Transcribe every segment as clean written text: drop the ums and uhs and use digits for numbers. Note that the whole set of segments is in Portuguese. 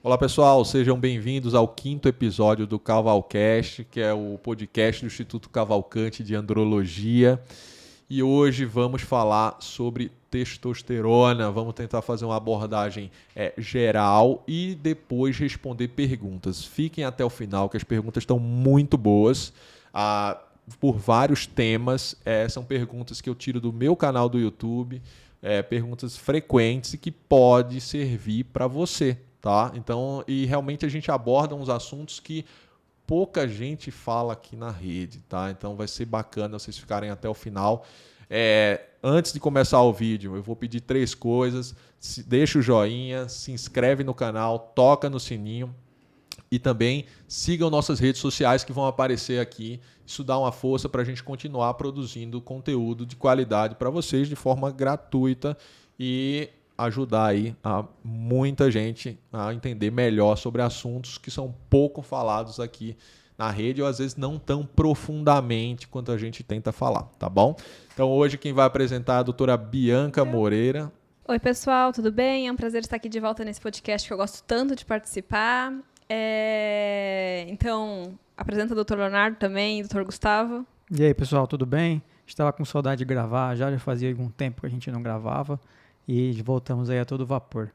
Olá pessoal, sejam bem-vindos ao 5º episódio do Cavalcast, que é o podcast do Instituto Cavalcante de Andrologia. E hoje vamos falar sobre testosterona. Vamos tentar fazer uma abordagem geral e depois responder perguntas. Fiquem até o final, que as perguntas estão muito boas. Por vários temas. São perguntas que eu tiro do meu canal do YouTube, perguntas frequentes e que pode servir para você, tá? Então, e realmente a gente aborda uns assuntos que pouca gente fala aqui na rede, tá? Então vai ser bacana vocês ficarem até o final. Antes de começar o vídeo, eu vou pedir 3 coisas. Deixa o joinha, se inscreve no canal, toca no sininho. E também sigam nossas redes sociais que vão aparecer aqui. Isso dá uma força para a gente continuar produzindo conteúdo de qualidade para vocês de forma gratuita e ajudar aí muita gente a entender melhor sobre assuntos que são pouco falados aqui na rede ou às vezes não tão profundamente quanto a gente tenta falar, tá bom? Então hoje quem vai apresentar é a doutora Bianca Moreira. Oi pessoal, tudo bem? É um prazer estar aqui de volta nesse podcast que eu gosto tanto de participar. Então, apresenta o Dr. Leonardo também, o Dr. Gustavo. E aí, pessoal, tudo bem? Estava com saudade de gravar, já fazia algum tempo que a gente não gravava e voltamos aí a todo vapor.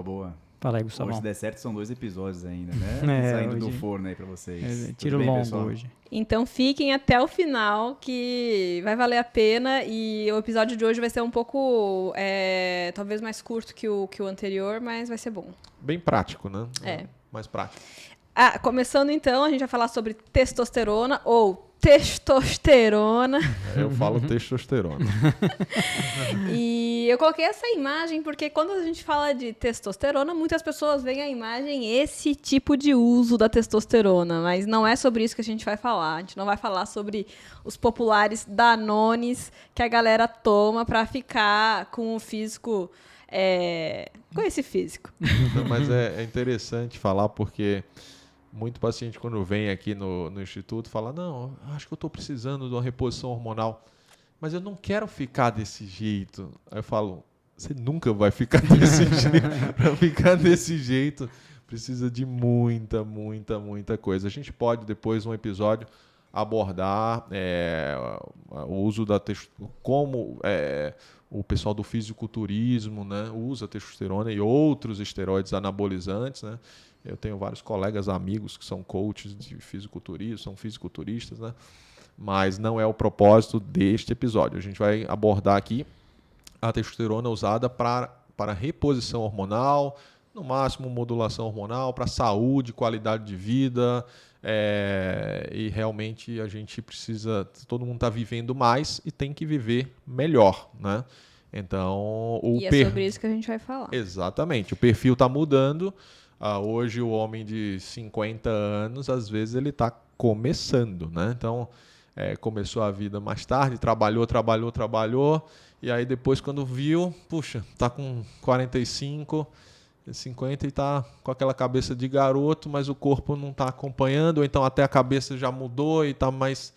Boa. Fala aí, Gustavo. Hoje, se der certo, são 2 episódios ainda, né? Saindo do forno aí pra vocês. Tiro bem, longo pessoal? hoje. Então, fiquem até o final, que vai valer a pena. E o episódio de hoje vai ser um pouco, talvez mais curto que o anterior, mas vai ser bom. Bem prático, né? Mais prático. Começando então, a gente vai falar sobre testosterona ou testosterona. Eu falo testosterona. E eu coloquei essa imagem porque quando a gente fala de testosterona, muitas pessoas veem a imagem esse tipo de uso da testosterona, mas não é sobre isso que a gente vai falar. A gente não vai falar sobre os populares Danones que a galera toma para ficar com o físico... com esse físico. Não, mas é interessante falar porque muito paciente quando vem aqui no instituto fala, não, acho que eu estou precisando de uma reposição hormonal, mas eu não quero ficar desse jeito. Aí eu falo, você nunca vai ficar desse jeito. Para ficar desse jeito precisa de muita coisa. A gente pode depois num episódio abordar o uso da testosterona, como o pessoal do fisiculturismo, né, usa testosterona e outros esteroides anabolizantes, né? Eu tenho vários colegas, amigos que são coaches de fisiculturismo, são fisiculturistas, né? Mas não é o propósito deste episódio. A gente vai abordar aqui a testosterona usada para reposição hormonal, no máximo modulação hormonal, para saúde, qualidade de vida, e realmente a gente precisa, todo mundo está vivendo mais e tem que viver melhor, né? Então, sobre isso que a gente vai falar. Exatamente, o perfil está mudando. Hoje o homem de 50 anos, às vezes ele está começando, né? Então, começou a vida mais tarde, trabalhou, e aí depois quando viu, puxa, está com 45, 50 e está com aquela cabeça de garoto, mas o corpo não está acompanhando, ou então até a cabeça já mudou e está mais...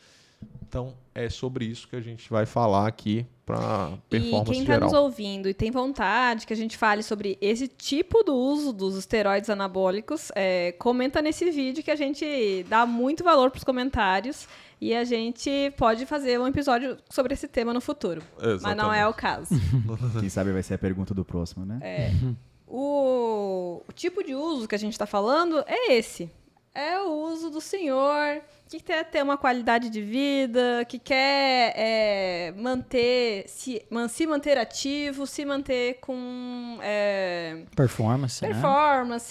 Então, é sobre isso que a gente vai falar aqui para performance geral. E quem está nos ouvindo e tem vontade que a gente fale sobre esse tipo do uso dos esteroides anabólicos, comenta nesse vídeo que a gente dá muito valor para os comentários e a gente pode fazer um episódio sobre esse tema no futuro. Exatamente. Mas não é o caso. Quem sabe vai ser a pergunta do próximo, né? O tipo de uso que a gente está falando é esse. É o uso do senhor que quer ter uma qualidade de vida, que quer se manter ativo, se manter com performance,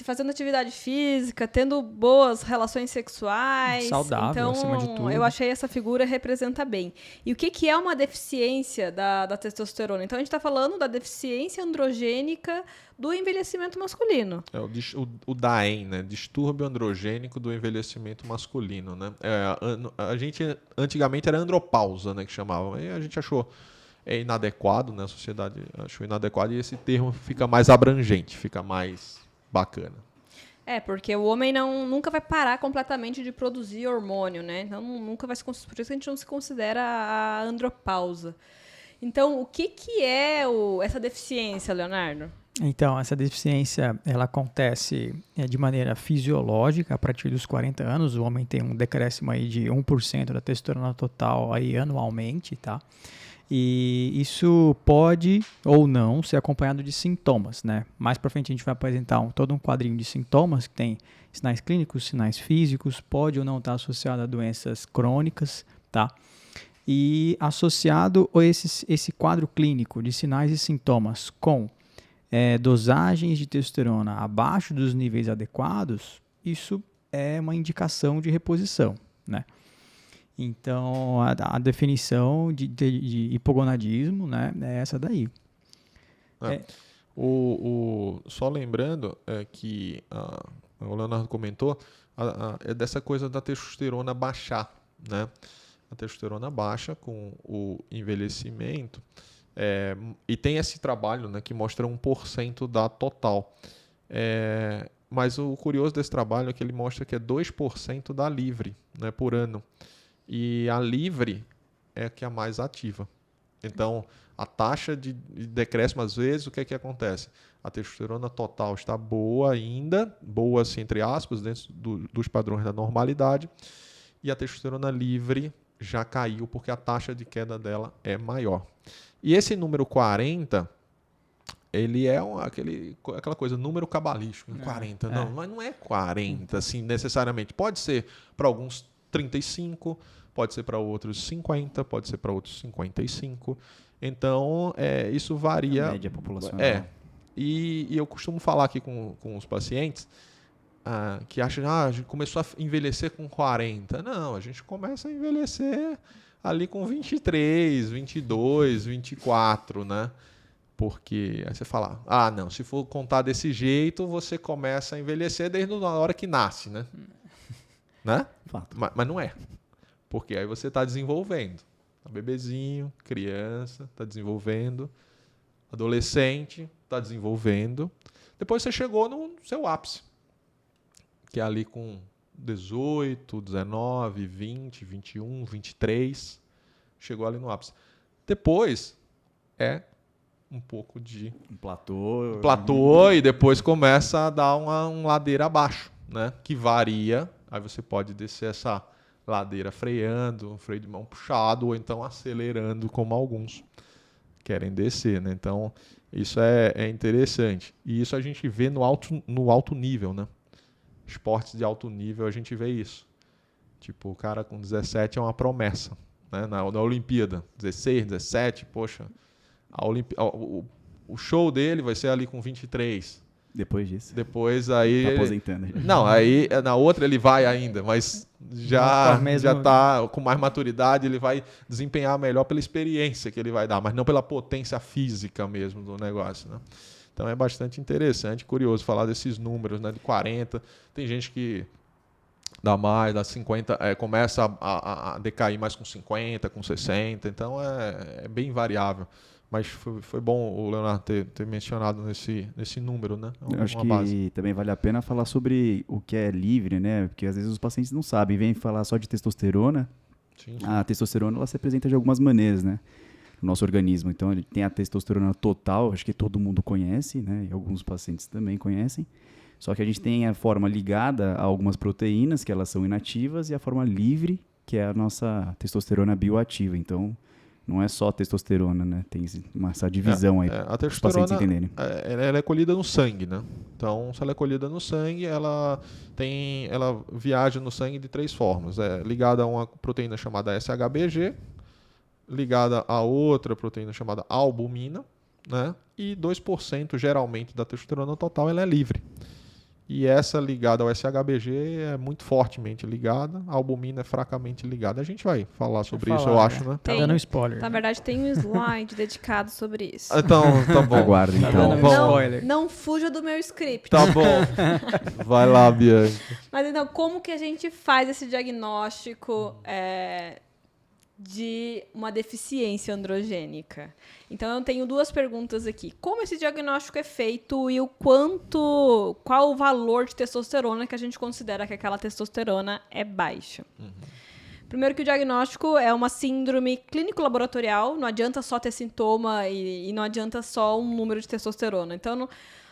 fazendo atividade física, tendo boas relações sexuais. Saudável, então, acima de tudo. Eu achei essa figura representa bem. E o que é uma deficiência da testosterona? Então, a gente está falando da deficiência androgênica do envelhecimento masculino. O DAEM, né? Distúrbio androgênico do envelhecimento masculino, né? A gente antigamente era andropausa, né, que chamavam. Aí a gente achou inadequado, né? A sociedade achou inadequado e esse termo fica mais abrangente, fica mais bacana. Porque o homem nunca vai parar completamente de produzir hormônio, né? Então nunca vai se por isso que a gente não se considera a andropausa. Então, o que é essa deficiência, Leonardo? Então, essa deficiência, ela acontece de maneira fisiológica a partir dos 40 anos. O homem tem um decréscimo aí de 1% da testosterona total aí anualmente, tá? E isso pode ou não ser acompanhado de sintomas, né? Mais para frente a gente vai apresentar todo um quadrinho de sintomas que tem sinais clínicos, sinais físicos, pode ou não estar associado a doenças crônicas, tá? E associado a esse quadro clínico de sinais e sintomas com dosagens de testosterona abaixo dos níveis adequados, isso é uma indicação de reposição, né? Então, a definição de hipogonadismo, né, é essa daí. Só lembrando que o Leonardo comentou é dessa coisa da testosterona baixar, né? A testosterona baixa com o envelhecimento e tem esse trabalho, né, que mostra 1% da total. Mas o curioso desse trabalho é que ele mostra que é 2% da livre, né, por ano. E a livre é a que é a mais ativa. Então, a taxa de decréscimo, às vezes, o que é que acontece? A testosterona total está boa ainda, boa assim, entre aspas, dentro dos padrões da normalidade, e a testosterona livre já caiu porque a taxa de queda dela é maior. E esse número 40, ele é aquela coisa, número cabalístico, 40. Não, mas não é 40, assim, necessariamente. Pode ser para alguns 35, pode ser para outros 50, pode ser para outros 55. Então, isso varia. A média populacional. E eu costumo falar aqui com os pacientes que acham a gente começou a envelhecer com 40. Não, a gente começa a envelhecer ali com 23, 22, 24, né? Porque aí você fala, não, se for contar desse jeito, você começa a envelhecer desde a hora que nasce, né? Né? Fato. Mas não é. Porque aí você está desenvolvendo. Bebezinho, criança, está desenvolvendo. Adolescente, está desenvolvendo. Depois você chegou no seu ápice. Que é ali com 18, 19, 20, 21, 23. Chegou ali no ápice. Depois um pouco de... Um platô. Um platô e depois começa a dar uma ladeira abaixo, né? Que varia. Aí você pode descer essa ladeira freando, um freio de mão puxado, ou então acelerando, como alguns querem descer, né? Então, isso é interessante. E isso a gente vê no alto nível, né? Esportes de alto nível, a gente vê isso. Tipo, o cara com 17 é uma promessa, né? Na Olimpíada. 16, 17, poxa. O show dele vai ser ali com 23. Depois disso. Depois aí... Tá aposentando. Não, aí na outra ele vai ainda, mas já tá com mais maturidade, ele vai desempenhar melhor pela experiência que ele vai dar, mas não pela potência física mesmo do negócio, né? Então é bastante interessante, curioso falar desses números, né? De 40, tem gente que dá mais, dá 50, começa a decair mais com 50, com 60, então é bem variável. Mas foi bom o Leonardo ter mencionado nesse número, né? Eu acho que também vale a pena falar sobre o que é livre, né? Porque às vezes os pacientes não sabem, vêm falar só de testosterona. Sim. A testosterona ela se apresenta de algumas maneiras, né? No nosso organismo. Então, ele tem a testosterona total, acho que todo mundo conhece, né? E alguns pacientes também conhecem. Só que a gente tem a forma ligada a algumas proteínas, que elas são inativas, e a forma livre, que é a nossa testosterona bioativa. Então, não é só testosterona, né? Tem essa divisão aí para os pacientes entenderem. Ela é colhida no sangue, né? Então, se ela é colhida no sangue, ela viaja no sangue de 3 formas. É ligada a uma proteína chamada SHBG, ligada a outra proteína chamada albumina, né? E 2% geralmente da testosterona total ela é livre. E essa ligada ao SHBG é muito fortemente ligada, a albumina é fracamente ligada. A gente vai falar sobre isso, eu acho, né? Tá dando spoiler. Na verdade, tem um slide dedicado sobre isso. Então, tá bom. Aguarda, então. Não fuja do meu script. Tá bom. Vai lá, Bianca. Mas então, como que a gente faz esse diagnóstico de uma deficiência androgênica? Então, eu tenho 2 perguntas aqui. Como esse diagnóstico é feito e qual o valor de testosterona que a gente considera que aquela testosterona é baixa? Primeiro que o diagnóstico é uma síndrome clínico-laboratorial, não adianta só ter sintoma e não adianta só um número de testosterona. Então,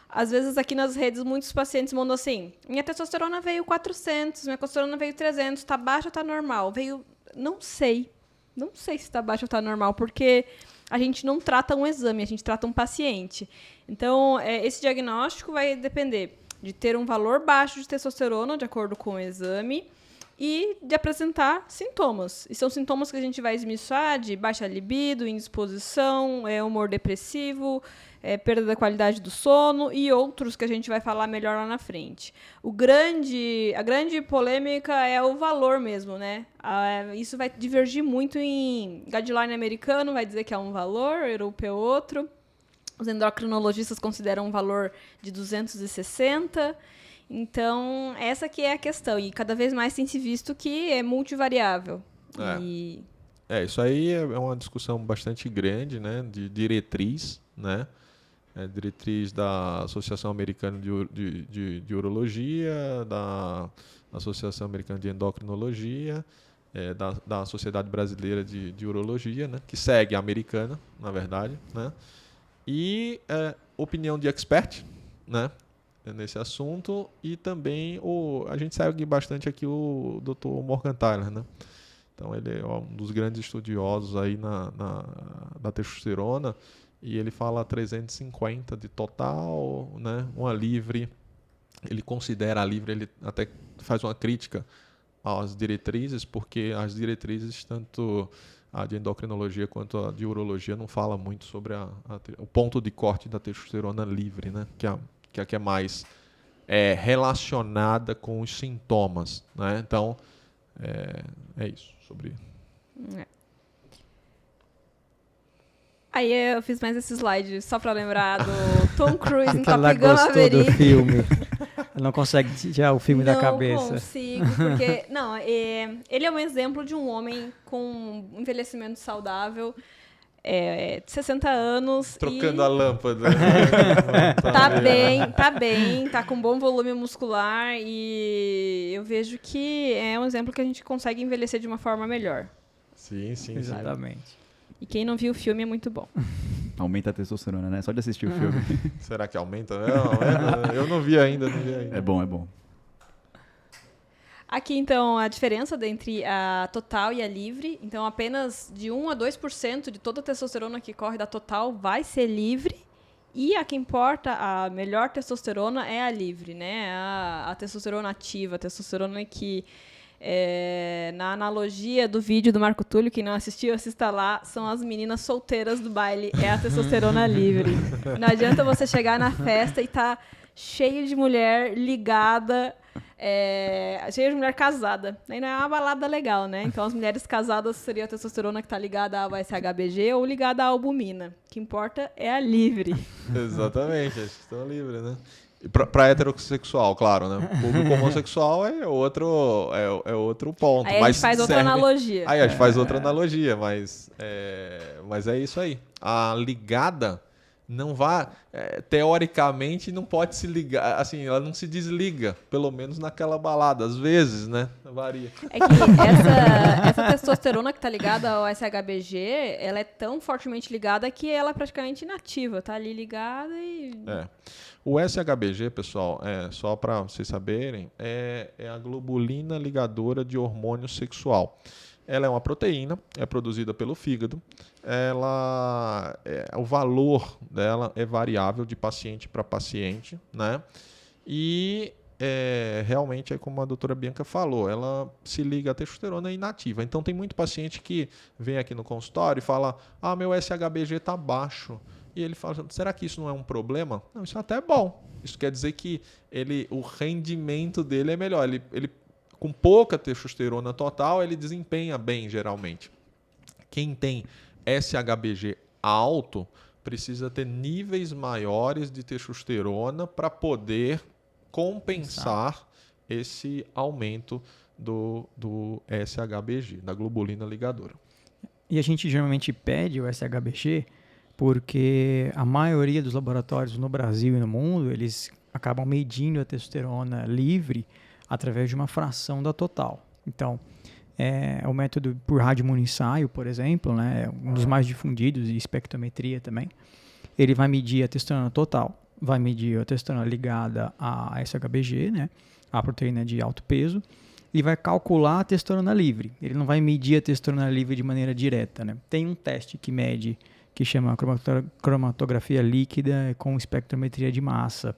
às vezes aqui nas redes, muitos pacientes mandam assim, minha testosterona veio 400, minha testosterona veio 300, tá baixa ou tá normal? Não sei se tá baixa ou tá normal, porque a gente não trata um exame, a gente trata um paciente. Então, esse diagnóstico vai depender de ter um valor baixo de testosterona, de acordo com o exame, e de apresentar sintomas. E são sintomas que a gente vai esmiuçar de baixa libido, indisposição, humor depressivo, perda da qualidade do sono e outros que a gente vai falar melhor lá na frente. A grande polêmica é o valor mesmo, né? Isso vai divergir muito em guideline americano, vai dizer que é um valor, europeu outro. Os endocrinologistas consideram um valor de 260. Então, essa que é a questão. E cada vez mais tem se visto que é multivariável. Isso aí é uma discussão bastante grande, né? De diretriz, né? Diretriz da Associação Americana de Urologia, da Associação Americana de Endocrinologia, da Sociedade Brasileira de Urologia, né? Que segue a americana, na verdade, né? E opinião de expert, né? Nesse assunto, e também a gente segue bastante aqui o Dr. Morgenthaler, né? Então ele é um dos grandes estudiosos aí da testosterona, e ele fala 350 de total, né? Uma livre, ele considera a livre, ele até faz uma crítica às diretrizes, porque as diretrizes, tanto a de endocrinologia quanto a de urologia, não fala muito sobre o ponto de corte da testosterona livre, né? Que é a que é mais relacionada com os sintomas, né? Então, é isso sobre... Aí eu fiz mais esse slide só pra lembrar do Tom Cruise em Top Ela Gun gostou Maverick. do filme. Ela não consegue tirar o filme da cabeça. Não consigo, porque... Não, ele é um exemplo de um homem com envelhecimento saudável, de 60 anos. Trocando a lâmpada. Tá bem, tá com bom volume muscular, e eu vejo que é um exemplo que a gente consegue envelhecer de uma forma melhor. Sim. Exatamente. E quem não viu o filme é muito bom. Aumenta a testosterona, né? Só de assistir o filme. Será que aumenta? Não, eu não vi ainda. É bom. Aqui, então, a diferença entre a total e a livre. Então, apenas de 1 a 2% de toda a testosterona que corre da total vai ser livre. E a que importa, a melhor testosterona é a livre, né? A testosterona ativa, a testosterona que... na analogia do vídeo do Marco Túlio, quem não assistiu, assista lá, são as meninas solteiras do baile, é a testosterona livre. Não adianta você chegar na festa e tá cheio de mulher ligada, cheio de mulher casada. Aí não é uma balada legal, né? Então as mulheres casadas seria a testosterona que tá ligada ao SHBG ou ligada à albumina. O que importa é a livre. Exatamente, a testosterona livre, né? Para heterossexual, claro, né? O público homossexual é outro ponto. Aí a gente faz outra analogia. Aí a gente faz outra analogia, mas é isso aí. A ligada não vai... teoricamente, não pode se ligar... Assim, ela não se desliga, pelo menos naquela balada. Às vezes, né? Varia. É que essa testosterona que tá ligada ao SHBG, ela é tão fortemente ligada que ela é praticamente inativa. Tá ali ligada e... O SHBG, pessoal, só para vocês saberem, é a globulina ligadora de hormônio sexual. Ela é uma proteína, é produzida pelo fígado. O valor dela é variável de paciente para paciente, né? E realmente, como a doutora Bianca falou, ela se liga à testosterona inativa. Então, tem muito paciente que vem aqui no consultório e fala: meu SHBG está baixo. E ele fala: será que isso não é um problema? Não, isso até é bom. Isso quer dizer que o rendimento dele é melhor. Ele com pouca testosterona total, ele desempenha bem, geralmente. Quem tem SHBG alto precisa ter níveis maiores de testosterona para poder compensar esse aumento do SHBG, da globulina ligadora. E a gente geralmente pede o SHBG porque a maioria dos laboratórios no Brasil e no mundo, eles acabam medindo a testosterona livre através de uma fração da total. Então, o método por radioimunoensaio, por exemplo, né, um dos mais difundidos, e espectrometria também. Ele vai medir a testosterona total, vai medir a testosterona ligada a SHBG, né, a proteína de alto peso, e vai calcular a testosterona livre. Ele não vai medir a testosterona livre de maneira direta, né? Tem um teste que mede, que chama cromatografia líquida com espectrometria de massa.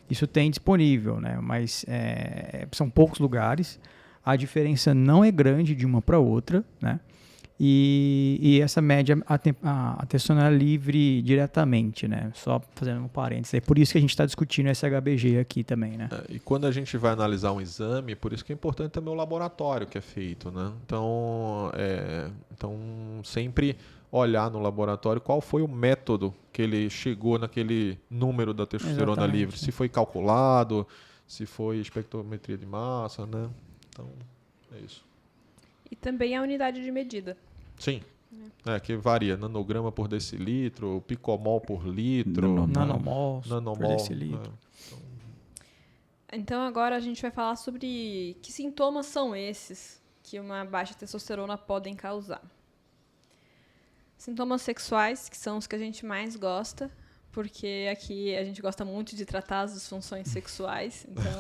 Isso tem disponível, né? Mas são poucos lugares. A diferença não é grande de uma para outra, né? E essa mede a testosterona livre diretamente, né? Só fazendo um parênteses. É por isso que a gente está discutindo SHBG aqui também, né? E quando a gente vai analisar um exame, por isso que é importante também o laboratório que é feito, né? Então sempre olhar no laboratório qual foi o método que ele chegou naquele número da testosterona livre. Se foi calculado, se foi espectrometria de massa, né? Então, é isso. E também a unidade de medida. Sim, que varia, nanograma por decilitro, picomol por litro, nanomol por decilitro. Então agora a gente vai falar sobre que sintomas são esses que uma baixa testosterona podem causar. Sintomas sexuais, que são os que a gente mais gosta, porque aqui a gente gosta muito de tratar as disfunções sexuais, então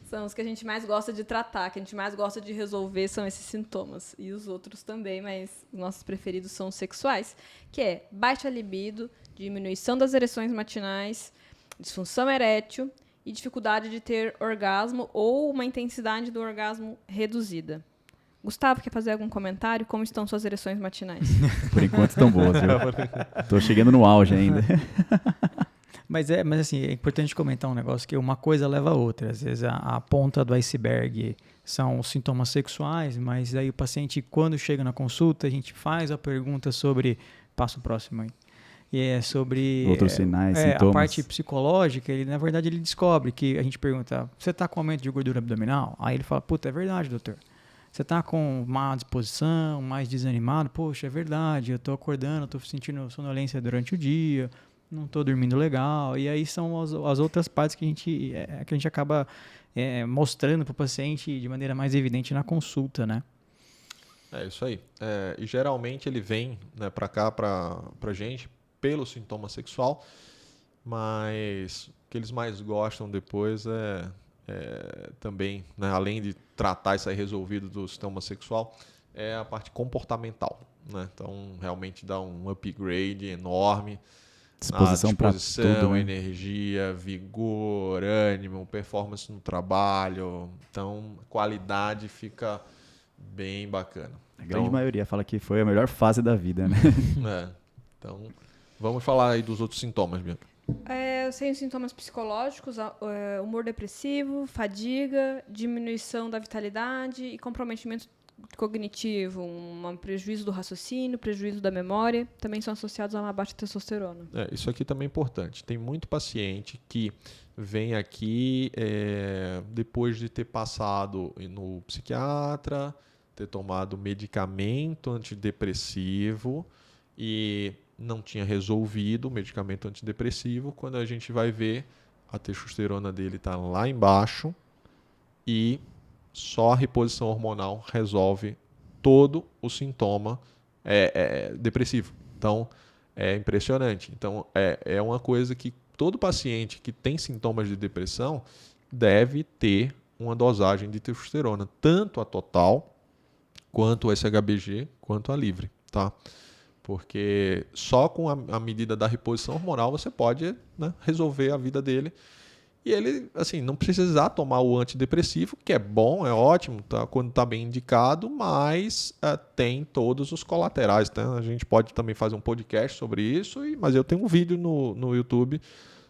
são os que a gente mais gosta de tratar, que a gente mais gosta de resolver são esses sintomas. E os outros também, mas os nossos preferidos são os sexuais, que é baixa libido, diminuição das ereções matinais, disfunção erétil e dificuldade de ter orgasmo ou uma intensidade do orgasmo reduzida. Gustavo, quer fazer algum comentário? Como estão suas ereções matinais? Por enquanto estão boas, viu? Tô chegando no auge ainda. Mas assim, é importante comentar um negócio, que uma coisa leva a outra. Às vezes a ponta do iceberg são os sintomas sexuais, mas aí o paciente, quando chega na consulta, a gente faz a pergunta sobre... Passa o próximo aí. E é sobre... Outros sinais, sintomas. A parte psicológica, na verdade, ele descobre que a gente pergunta, você está com aumento de gordura abdominal? Aí ele fala, puta, é verdade, doutor. Você está com má disposição, mais desanimado? Poxa, é verdade, eu estou acordando, estou sentindo sonolência durante o dia, não estou dormindo legal. E aí são as outras partes que a gente acaba mostrando para o paciente de maneira mais evidente na consulta, né? É isso aí. E geralmente ele vem, né, para cá, para a gente, pelo sintoma sexual, mas o que eles mais gostam depois também, né, além de tratar isso aí resolvido do sistema sexual, é a parte comportamental, né? Então, realmente dá um upgrade enorme. Disposição para tudo, né? Energia, vigor, ânimo, performance no trabalho. Então, a qualidade fica bem bacana. A grande maioria fala que foi a melhor fase da vida, né? Então, vamos falar aí dos outros sintomas, Bianca. Eu tenho sintomas psicológicos, humor depressivo, fadiga, diminuição da vitalidade e comprometimento cognitivo, um prejuízo do raciocínio, prejuízo da memória, também são associados a uma baixa testosterona. Isso aqui também é importante. Tem muito paciente que vem aqui depois de ter passado no psiquiatra, ter tomado medicamento antidepressivo e não tinha resolvido o medicamento antidepressivo. Quando a gente vai ver, a testosterona dele está lá embaixo e só a reposição hormonal resolve todo o sintoma depressivo. Então, é impressionante. Então, é uma coisa que todo paciente que tem sintomas de depressão deve ter uma dosagem de testosterona, tanto a total, quanto o SHBG, quanto a livre, tá? Porque só com a medida da reposição hormonal você pode, né, resolver a vida dele. E ele, assim, não precisar tomar o antidepressivo, que é bom, é ótimo, tá, quando está bem indicado, mas tem todos os colaterais. Tá? A gente pode também fazer um podcast sobre isso, mas eu tenho um vídeo no YouTube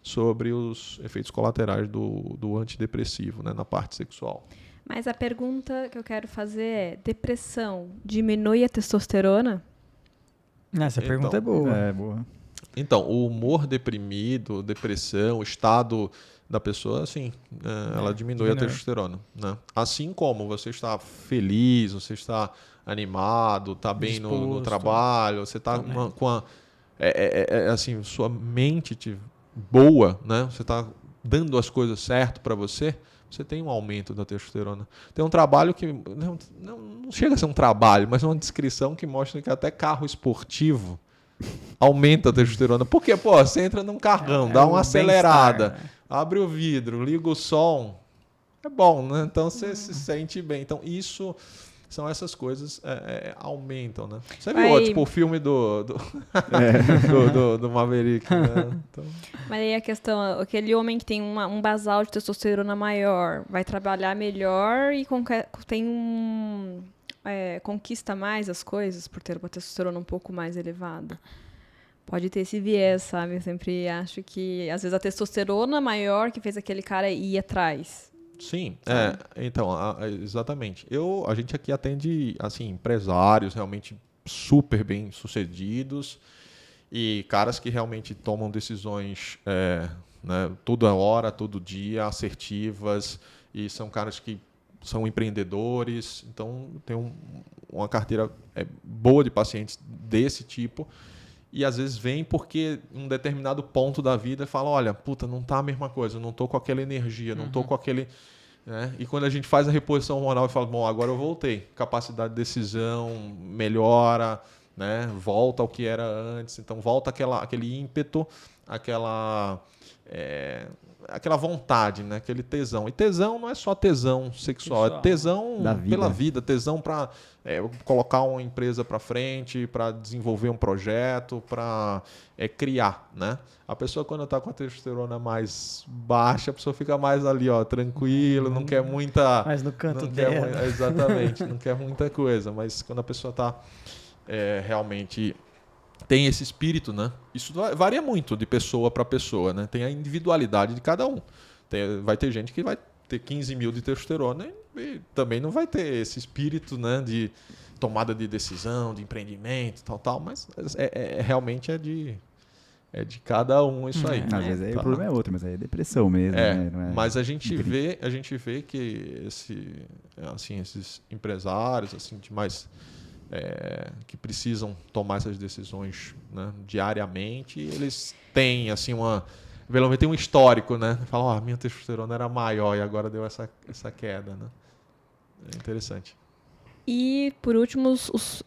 sobre os efeitos colaterais do antidepressivo, né, na parte sexual. Mas a pergunta que eu quero fazer é, depressão diminui a testosterona? Essa pergunta é boa. É boa. Então, o humor deprimido, depressão, o estado da pessoa, assim, ela diminui a testosterona, né? Assim como você está feliz, você está animado, está bem no trabalho, você está com assim, sua mente boa, né? Você está dando as coisas certo para você, você tem um aumento da testosterona. Tem um trabalho que não chega a ser um trabalho, mas uma descrição que mostra que até carro esportivo aumenta a testosterona. Porque, pô, você entra num carrão, dá uma acelerada, abre o vidro, liga o som, é bom, né? Então você se sente bem. Então isso... São essas coisas aumentam, né? Você viu, tipo, o filme do Maverick, né? Então... Mas aí a questão, aquele homem que tem um basal de testosterona maior vai trabalhar melhor e conquista mais as coisas por ter uma testosterona um pouco mais elevada. Pode ter esse viés, sabe? Eu sempre acho que, às vezes, a testosterona maior que fez aquele cara ir atrás. Sim, então, exatamente. A gente aqui atende, assim, empresários realmente super bem sucedidos e caras que realmente tomam decisões né, toda hora, todo dia, assertivas, e são caras que são empreendedores, então tem uma carteira boa de pacientes desse tipo. E às vezes vem porque em um determinado ponto da vida fala, olha, puta, não tá a mesma coisa, não tô com aquela energia, não tô com aquele... Né? E quando a gente faz a reposição hormonal e fala, bom, agora eu voltei, capacidade de decisão melhora, né? Volta ao que era antes, então volta aquele ímpeto, aquela vontade, né? Aquele tesão. E tesão não é só tesão sexual, é tesão pela vida, tesão para colocar uma empresa para frente, para desenvolver um projeto, para criar, né? A pessoa, quando está com a testosterona mais baixa, a pessoa fica mais ali, ó, tranquila, não quer muita... Mais no canto dela. Exatamente, não quer muita coisa. Mas quando a pessoa está realmente... Tem esse espírito, né? Isso varia muito de pessoa para pessoa, né? Tem a individualidade de cada um. Vai ter gente que vai ter 15 mil de testosterona e também não vai ter esse espírito, né, de tomada de decisão, de empreendimento, tal, mas realmente é de cada um isso aí. Às vezes o problema é outro, mas aí é depressão mesmo. Né? Não é mas a gente vê que esses empresários assim, de mais... que precisam tomar essas decisões, né, diariamente, eles têm assim pelo menos tem um histórico, né? Falam, minha testosterona era maior e agora deu essa queda, né? É interessante. E, por último, os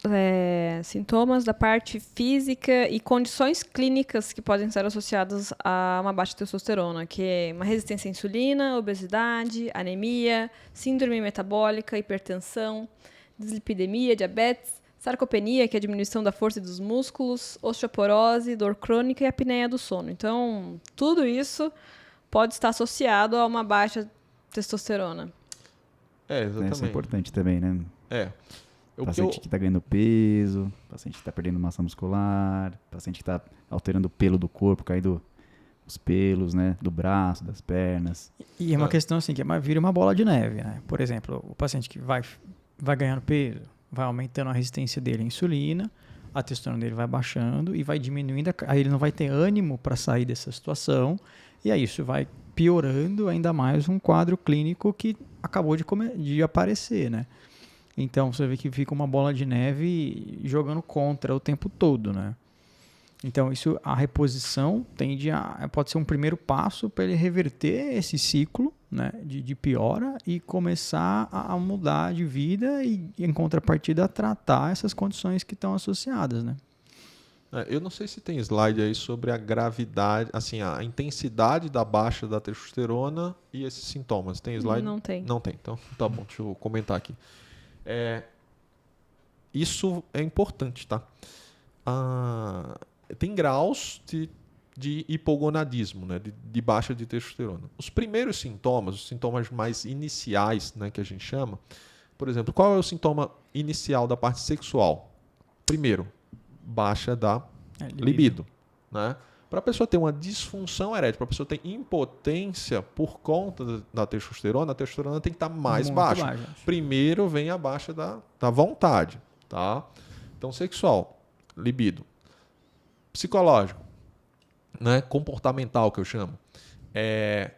sintomas da parte física e condições clínicas que podem ser associadas a uma baixa testosterona, que é uma resistência à insulina, obesidade, anemia, síndrome metabólica, hipertensão, dislipidemia, diabetes, sarcopenia, que é a diminuição da força dos músculos, osteoporose, dor crônica e apneia do sono. Então, tudo isso pode estar associado a uma baixa testosterona. Exatamente. Isso é importante também, né? Paciente que está ganhando peso, paciente que está perdendo massa muscular, paciente que está alterando o pelo do corpo, caindo os pelos, né, do braço, das pernas. E é uma questão assim, que vira uma bola de neve, né? Por exemplo, o paciente que vai ganhando peso, vai aumentando a resistência dele à insulina, a testosterona dele vai baixando e vai diminuindo, aí ele não vai ter ânimo para sair dessa situação, e aí isso vai piorando ainda mais um quadro clínico que acabou de aparecer, né? Então você vê que fica uma bola de neve jogando contra o tempo todo, né? Então a reposição pode ser um primeiro passo para ele reverter esse ciclo, né, de piora e começar a mudar de vida e, em contrapartida, a tratar essas condições que estão associadas, né? Eu não sei se tem slide aí sobre a gravidade, assim, a intensidade da baixa da testosterona e esses sintomas. Tem slide? Não tem. Não tem. Então, tá bom, deixa eu comentar aqui. Isso é importante, tá? Tem graus de hipogonadismo, né, de baixa de testosterona. Os primeiros sintomas, os sintomas mais iniciais, né, que a gente chama, por exemplo, qual é o sintoma inicial da parte sexual? Primeiro, baixa da libido. Né? Para a pessoa ter uma disfunção erétil, para a pessoa ter impotência por conta da testosterona, a testosterona tem que estar mais baixa. Primeiro vem a baixa da vontade. Tá? Então, sexual, libido. Psicológico, né? Comportamental, que eu chamo.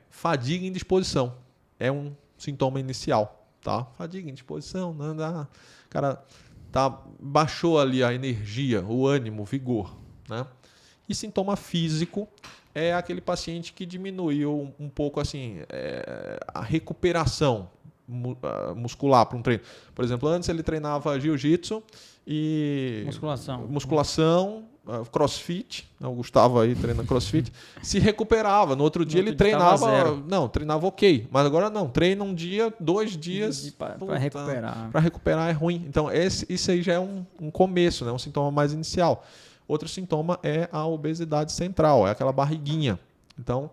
Fadiga e indisposição. É um sintoma inicial. Tá? Fadiga e indisposição. Né? Cara, baixou ali a energia, o ânimo, o vigor. Né? E sintoma físico é aquele paciente que diminuiu um pouco assim, a recuperação muscular para um treino. Por exemplo, antes ele treinava jiu-jitsu e musculação, crossfit, o Gustavo aí treina crossfit, se recuperava. No outro dia ele treinava ok, mas agora não, treina um dia, 2 dias para recuperar. Para recuperar é ruim. Então isso aí já é um começo, né? Um sintoma mais inicial. Outro sintoma é a obesidade central, é aquela barriguinha. Então,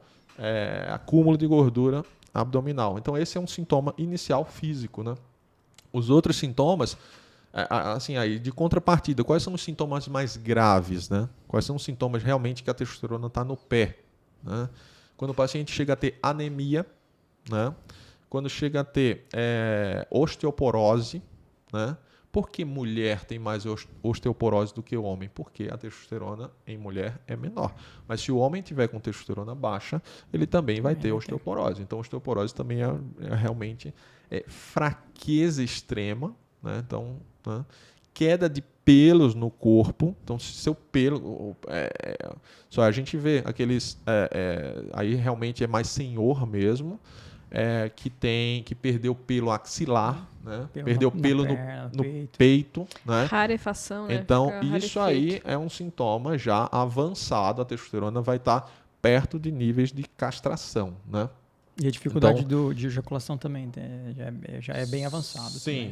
acúmulo de gordura abdominal. Então, esse é um sintoma inicial físico, né? Os outros sintomas, assim, aí, de contrapartida, quais são os sintomas mais graves, né? Quais são os sintomas realmente que a testosterona está no pé, né? Quando o paciente chega a ter anemia, né? Quando chega a ter osteoporose, né? Por que mulher tem mais osteoporose do que o homem? Porque a testosterona em mulher é menor. Mas se o homem tiver com testosterona baixa, ele também vai ter osteoporose. Então, osteoporose também é realmente fraqueza extrema, né? Então, né? Queda de pelos no corpo. Então, se seu pelo... só a gente vê aqueles... aí realmente é mais senhor mesmo. Que perdeu pelo axilar, né? Perdeu pelo no peito, né? Rarefação, né? Então, isso aí é um sintoma já avançado. A testosterona vai estar perto de níveis de castração, né? E a dificuldade de ejaculação também já é bem avançado. Sim.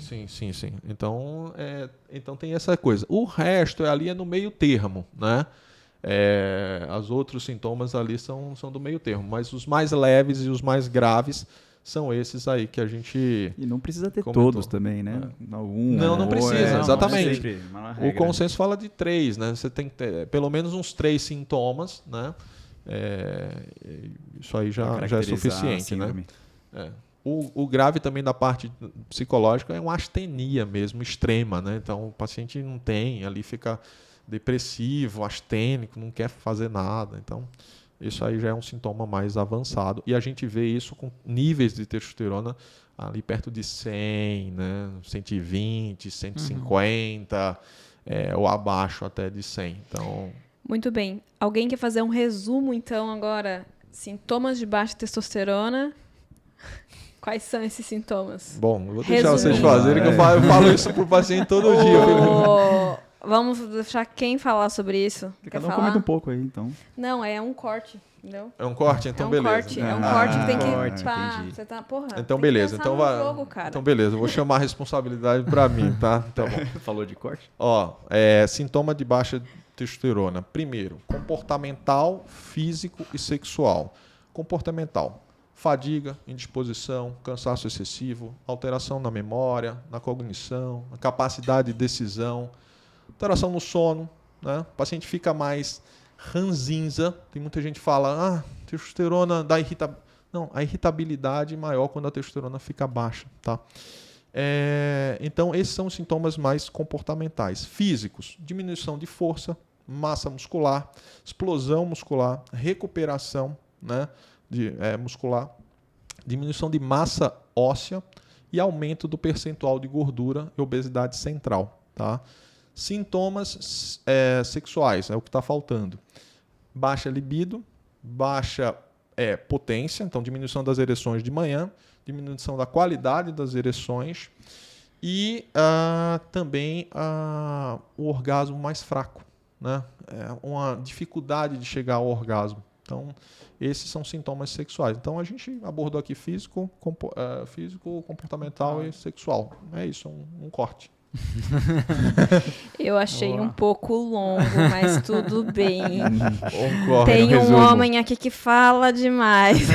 Então tem essa coisa. O resto ali é no meio termo, né? Os outros sintomas ali são do meio termo, mas os mais leves e os mais graves são esses aí que a gente... E não precisa ter comentou. Todos também, né? Não precisa, exatamente. O consenso fala de 3, né? Você tem que ter pelo menos uns 3 sintomas, né? Isso aí já é suficiente, né? O grave também da parte psicológica é uma astenia mesmo, extrema, né? Então o paciente não tem, ali fica depressivo, astênico, não quer fazer nada. Então, isso aí já é um sintoma mais avançado. E a gente vê isso com níveis de testosterona ali perto de 100, né? 120, 150, ou abaixo até de 100. Então... Muito bem. Alguém quer fazer um resumo, então, agora? Sintomas de baixa testosterona. Quais são esses sintomas? Bom, eu vou deixar vocês fazerem, que eu falo isso pro paciente todo dia. Vamos deixar quem falar sobre isso? Cada um comenta um pouco aí, então. Não, é um corte, entendeu? É um corte? Então beleza. É um corte que tem que... Entendi. Você tá, porra, então beleza. Então vai. Jogo, cara. Então beleza, eu vou chamar a responsabilidade para mim, tá? Tá bom. Falou de corte? Sintoma de baixa testosterona. Primeiro, comportamental, físico e sexual. Comportamental. Fadiga, indisposição, cansaço excessivo, alteração na memória, na cognição, na capacidade de decisão, alteração no sono, né? O paciente fica mais ranzinza. Tem muita gente que fala, testosterona dá irritabilidade. Não, a irritabilidade é maior quando a testosterona fica baixa, tá? Então, esses são os sintomas mais comportamentais. Físicos, diminuição de força, massa muscular, explosão muscular, recuperação, né, muscular, diminuição de massa óssea e aumento do percentual de gordura e obesidade central, tá? Sintomas sexuais, é o que está faltando. Baixa libido, baixa potência, então diminuição das ereções de manhã, diminuição da qualidade das ereções e também o orgasmo mais fraco, né? Uma dificuldade de chegar ao orgasmo. Então, esses são sintomas sexuais. Então, a gente abordou aqui físico, comportamental e sexual. É isso, um corte. Eu achei um pouco longo, mas tudo bem. Tem um homem aqui que fala demais.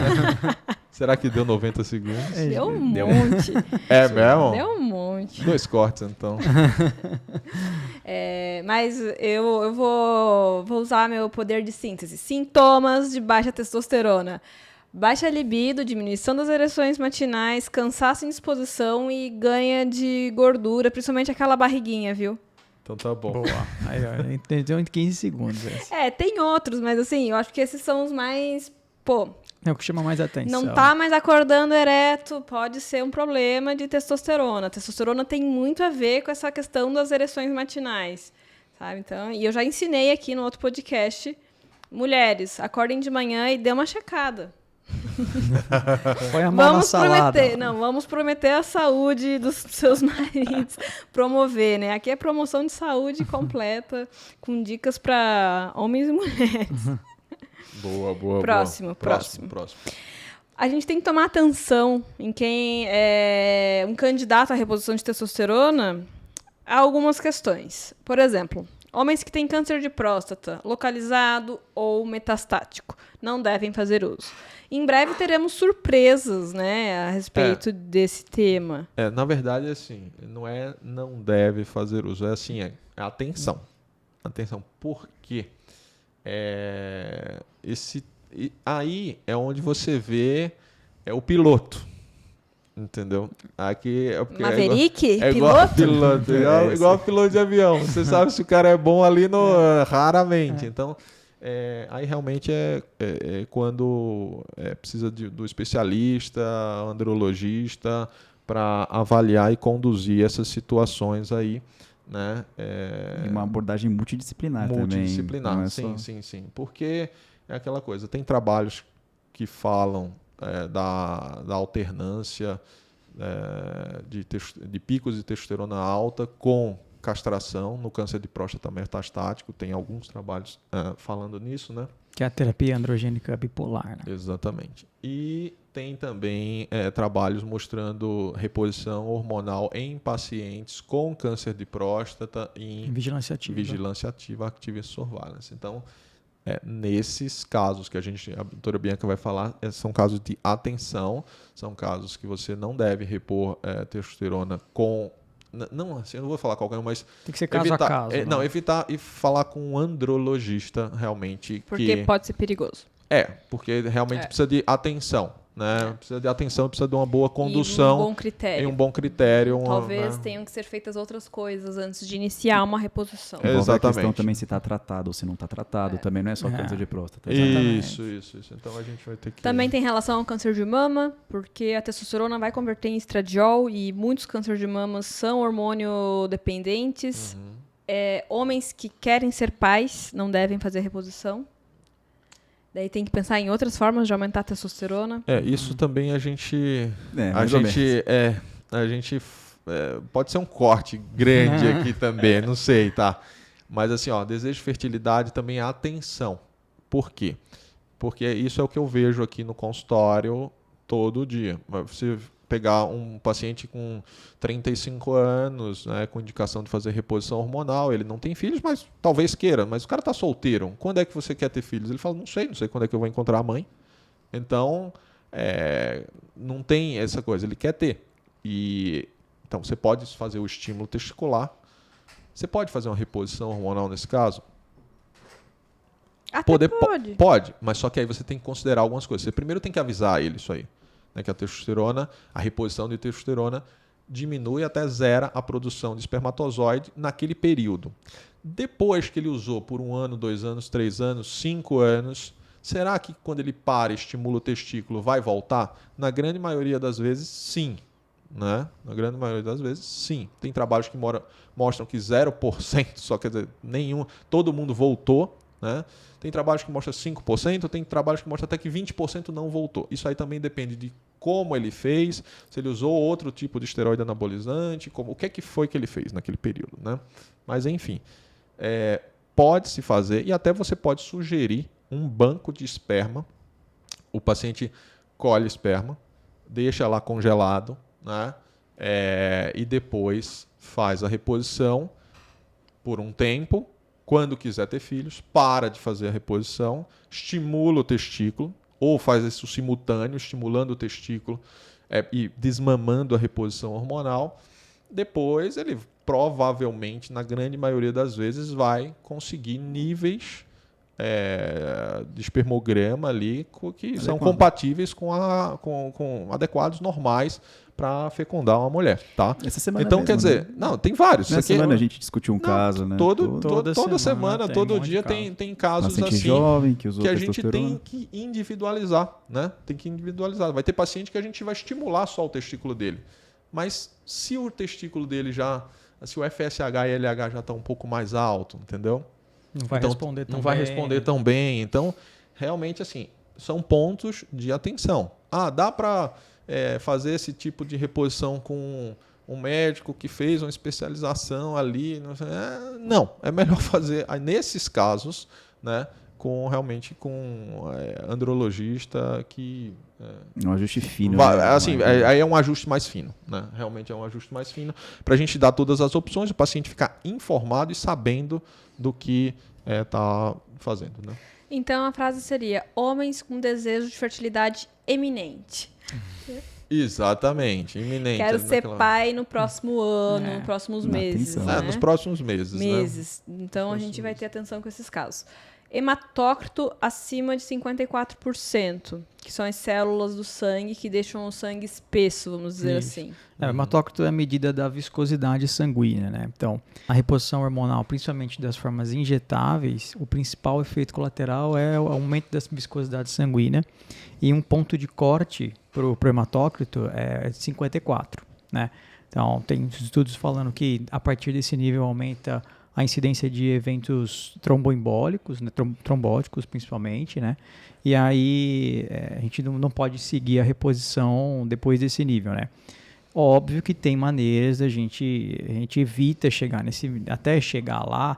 Será que deu 90 segundos? Deu um monte. É mesmo? Deu um monte. 2 cortes, então. Mas eu vou usar meu poder de síntese. Sintomas de baixa testosterona. Baixa libido, diminuição das ereções matinais, cansaço e indisposição e ganha de gordura, principalmente aquela barriguinha, viu? Então tá bom. Boa. Aí, ó, entendeu em 15 segundos. Tem outros, mas assim, eu acho que esses são os mais... É o que chama mais atenção. Não tá mais acordando ereto, pode ser um problema de testosterona. A testosterona tem muito a ver com essa questão das ereções matinais, sabe? Então, e eu já ensinei aqui no outro podcast Mulheres, acordem de manhã e dê uma checada. Põe a mão na salada. Vamos prometer a saúde dos seus maridos, promover, né? Aqui é promoção de saúde completa, com dicas para homens e mulheres. Boa. Próximo. Próximo. A gente tem que tomar atenção em quem é um candidato à reposição de testosterona. Há algumas questões. Por exemplo, homens que têm câncer de próstata localizado ou metastático não devem fazer uso. Em breve teremos surpresas, né, a respeito desse tema. Na verdade, assim, não deve fazer uso, atenção. Atenção, por quê? Aí é onde você vê o piloto, entendeu? Aqui Maverick? Piloto? Igual piloto de avião. Você sabe se o cara é bom ali raramente. Então, aí realmente é quando precisa do especialista, andrologista, para avaliar e conduzir essas situações aí, né? E uma abordagem multidisciplinar também. Multidisciplinar, sim. Porque é aquela coisa, tem trabalhos que falam da alternância de picos de testosterona alta com castração no câncer de próstata metastático. Tem alguns trabalhos falando nisso, né? Que é a terapia androgênica bipolar, né? Exatamente. E tem também trabalhos mostrando reposição hormonal em pacientes com câncer de próstata em vigilância ativa, active surveillance. Então, nesses casos que a doutora Bianca vai falar, são casos de atenção, são casos que você não deve repor testosterona com... Não, assim, eu não vou falar qualquer um, mas... Tem que ser caso a caso. Não, evitar e falar com um andrologista realmente. Porque pode ser perigoso. Porque realmente precisa de atenção, né? Precisa de atenção, precisa de uma boa condução. E um bom critério. Talvez tenham que ser feitas outras coisas antes de iniciar uma reposição. Exatamente. A questão também se está tratado ou se não está tratado. Também não é só câncer de próstata. Isso. Então a gente vai ter que... Também tem relação ao câncer de mama, porque a testosterona vai converter em estradiol e muitos cânceres de mama são hormônio dependentes. Homens que querem ser pais não devem fazer reposição. Daí tem que pensar em outras formas de aumentar a testosterona. Isso também a gente pode ser um corte grande aqui também, não sei, tá? Mas assim, desejo de fertilidade também há atenção. Por quê? Porque isso é o que eu vejo aqui no consultório todo dia. Você pegar um paciente com 35 anos, né, com indicação de fazer reposição hormonal, ele não tem filhos, mas talvez queira, mas o cara está solteiro. Quando é que você quer ter filhos? Ele fala, não sei quando é que eu vou encontrar a mãe. Então, não tem essa coisa, ele quer ter. Então, você pode fazer o estímulo testicular, você pode fazer uma reposição hormonal nesse caso? Pode, mas só que aí você tem que considerar algumas coisas. Você primeiro tem que avisar ele isso aí. Que a testosterona, a reposição de testosterona diminui até zero a produção de espermatozoide naquele período. Depois que ele usou por 1 ano, 2 anos, 3 anos, 5 anos, será que quando ele para e estimula o testículo vai voltar? Na grande maioria das vezes, sim. Né? Na grande maioria das vezes, sim. Tem trabalhos que mostram que 0%, só quer dizer, todo mundo voltou, né? Tem trabalhos que mostram 5%, tem trabalhos que mostram até que 20% não voltou. Isso aí também depende de como ele fez, se ele usou outro tipo de esteroide anabolizante, o que foi que ele fez naquele período, né? Mas, enfim, pode se fazer e até você pode sugerir um banco de esperma. O paciente colhe esperma, deixa lá congelado, né? E depois faz a reposição por um tempo. Quando quiser ter filhos, para de fazer a reposição, estimula o testículo, ou faz isso simultâneo, estimulando o testículo e desmamando a reposição hormonal. Depois, ele provavelmente, na grande maioria das vezes, vai conseguir níveis de espermograma ali que são compatíveis com adequados, normais para fecundar uma mulher, tá? Essa semana então, mesmo, quer dizer, né? tem vários. Nessa semana a gente discutiu um caso, né? Toda semana, todo dia tem casos paciente assim jovem que usou a gente tem que individualizar, né? Tem que individualizar. Vai ter paciente que a gente vai estimular só o testículo dele. Mas se o testículo dele se o FSH e LH já estão um pouco mais alto, entendeu? Não vai responder tão não vai bem. responder tão bem. Então, realmente, assim, são pontos de atenção. Dá para fazer esse tipo de reposição com um médico que fez uma especialização ali? Não, é melhor fazer nesses casos, né, realmente com andrologista que... Um ajuste fino. Aí é um ajuste mais fino, né? Realmente é um ajuste mais fino para a gente dar todas as opções, o paciente ficar informado e sabendo do que está fazendo, né? Então a frase seria: homens com desejo de fertilidade eminente. Exatamente, iminente. Quero ser pai no próximo ano, nos próximos meses. Né? Nos próximos meses. Né? Então a gente vai ter atenção com esses casos. Hematócrito acima de 54%, que são as células do sangue que deixam o sangue espesso, vamos dizer assim. O hematócrito é a medida da viscosidade sanguínea, né? Então, a reposição hormonal, principalmente das formas injetáveis, o principal efeito colateral é o aumento da viscosidade sanguínea, e um ponto de corte para o hematócrito é de 54, né? Então, tem estudos falando que a partir desse nível aumenta a incidência de eventos tromboembólicos, né, trombóticos principalmente, né? E aí a gente não pode seguir a reposição depois desse nível, né? Óbvio que tem maneiras a gente evita até chegar lá,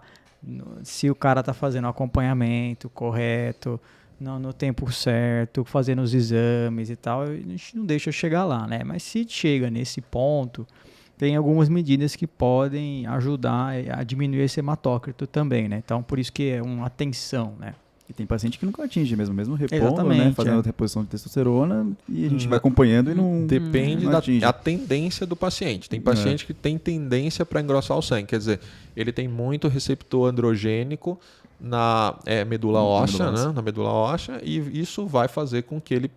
se o cara está fazendo o acompanhamento correto, no tempo certo, fazendo os exames e tal, a gente não deixa chegar lá, né? Mas se chega nesse ponto, tem algumas medidas que podem ajudar a diminuir esse hematócrito também, né? Então, por isso que é uma atenção, né? E tem paciente que nunca atinge mesmo repondo, né? Fazendo reposição de testosterona, e a gente vai acompanhando e não depende não atinge. da tendência do paciente. Tem paciente que tem tendência para engrossar o sangue, quer dizer, ele tem muito receptor androgênico na medula óssea, né? Na medula óssea, e isso vai fazer com que ele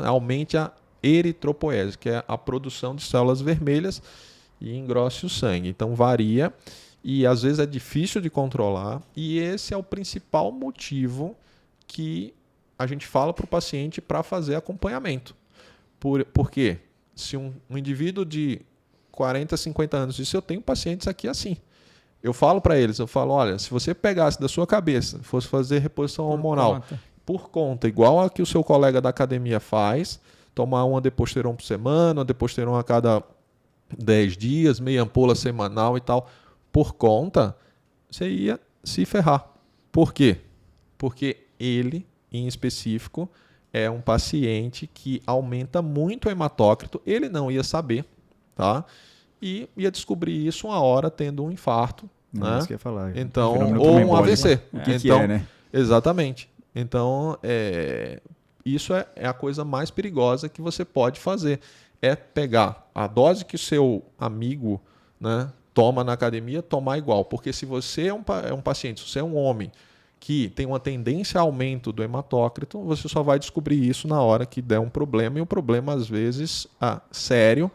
aumente a eritropoese, que é a produção de células vermelhas, e engrosse o sangue. Então varia e às vezes é difícil de controlar, e esse é o principal motivo que a gente fala para o paciente para fazer acompanhamento. Por quê? Se um indivíduo de 40, 50 anos diz: eu tenho pacientes aqui assim, eu falo para eles, olha, se você pegasse da sua cabeça, fosse fazer reposição hormonal por conta, igual a que o seu colega da academia faz, tomar uma deposteron por semana, uma deposteron a cada 10 dias, meia ampola semanal e tal, por conta, você ia se ferrar. Por quê? Porque ele, em específico, é um paciente que aumenta muito o hematócrito, ele não ia saber, tá? E ia descobrir isso uma hora tendo um infarto, né? Isso que eu ia falar. Então, ou um AVC. O que é, né? Exatamente. Então, isso é a coisa mais perigosa que você pode fazer. É pegar a dose que o seu amigo, né, toma na academia, tomar igual. Porque se você é um paciente, se você é um homem que tem uma tendência a aumento do hematócrito, você só vai descobrir isso na hora que der um problema, e o problema, às vezes, sério,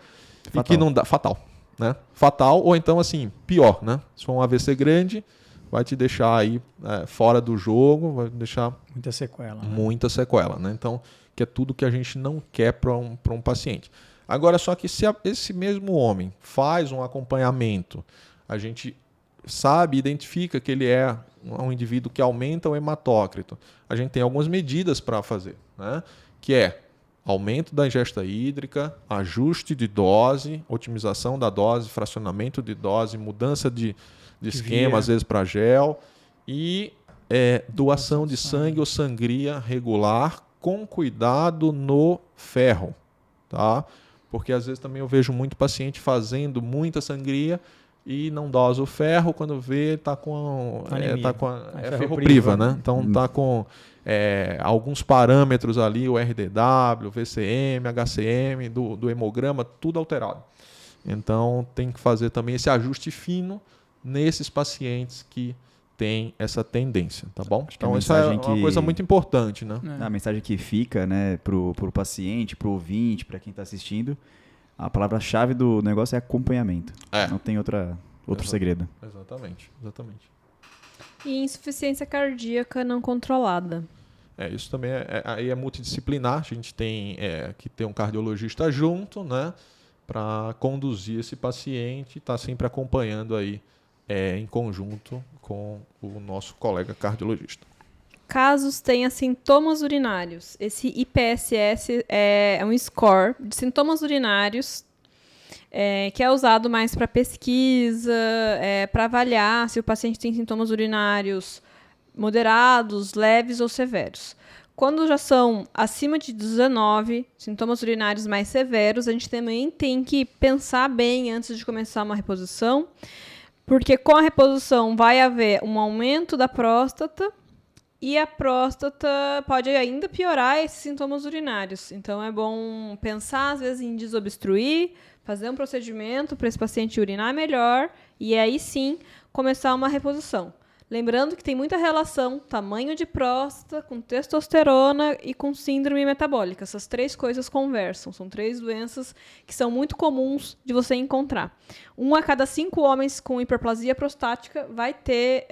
fatal. E que não dá... Fatal, né? Fatal, ou então, assim, pior, né? Se for um AVC grande, vai te deixar aí fora do jogo, vai deixar... Muita sequela. Muita sequela, né? Então, que é tudo que a gente não quer para um paciente. Agora, só que se esse mesmo homem faz um acompanhamento, a gente sabe, identifica que ele é um indivíduo que aumenta o hematócrito, a gente tem algumas medidas para fazer, né? Que é aumento da ingesta hídrica, ajuste de dose, otimização da dose, fracionamento de dose, mudança de esquema, às vezes para gel, e doação de sangue ou sangria regular com cuidado no ferro, tá? Porque às vezes também eu vejo muito paciente fazendo muita sangria e não dosa o ferro, quando vê está com ferropriva, né? Então está com alguns parâmetros ali, o RDW, o VCM, HCM, do hemograma, tudo alterado. Então tem que fazer também esse ajuste fino nesses pacientes que tem essa tendência, tá bom? Então isso é uma coisa muito importante, né? A mensagem que fica, né, pro paciente, pro ouvinte, para quem está assistindo, a palavra-chave do negócio é acompanhamento. Não tem outro segredo. Exatamente. E insuficiência cardíaca não controlada. Isso também aí é multidisciplinar. A gente tem que ter um cardiologista junto, né, para conduzir esse paciente, tá sempre acompanhando aí em conjunto com o nosso colega cardiologista. Casos tenha sintomas urinários. Esse IPSS é um score de sintomas urinários que é usado mais para pesquisa, para avaliar se o paciente tem sintomas urinários moderados, leves ou severos. Quando já são acima de 19 sintomas urinários mais severos, a gente também tem que pensar bem antes de começar uma reposição, porque com a reposição vai haver um aumento da próstata e a próstata pode ainda piorar esses sintomas urinários. Então, é bom pensar, às vezes, em desobstruir, fazer um procedimento para esse paciente urinar melhor e aí sim começar uma reposição. Lembrando que tem muita relação tamanho de próstata com testosterona e com síndrome metabólica. Essas 3 coisas conversam. São 3 doenças que são muito comuns de você encontrar. 1 a cada 5 homens com hiperplasia prostática vai ter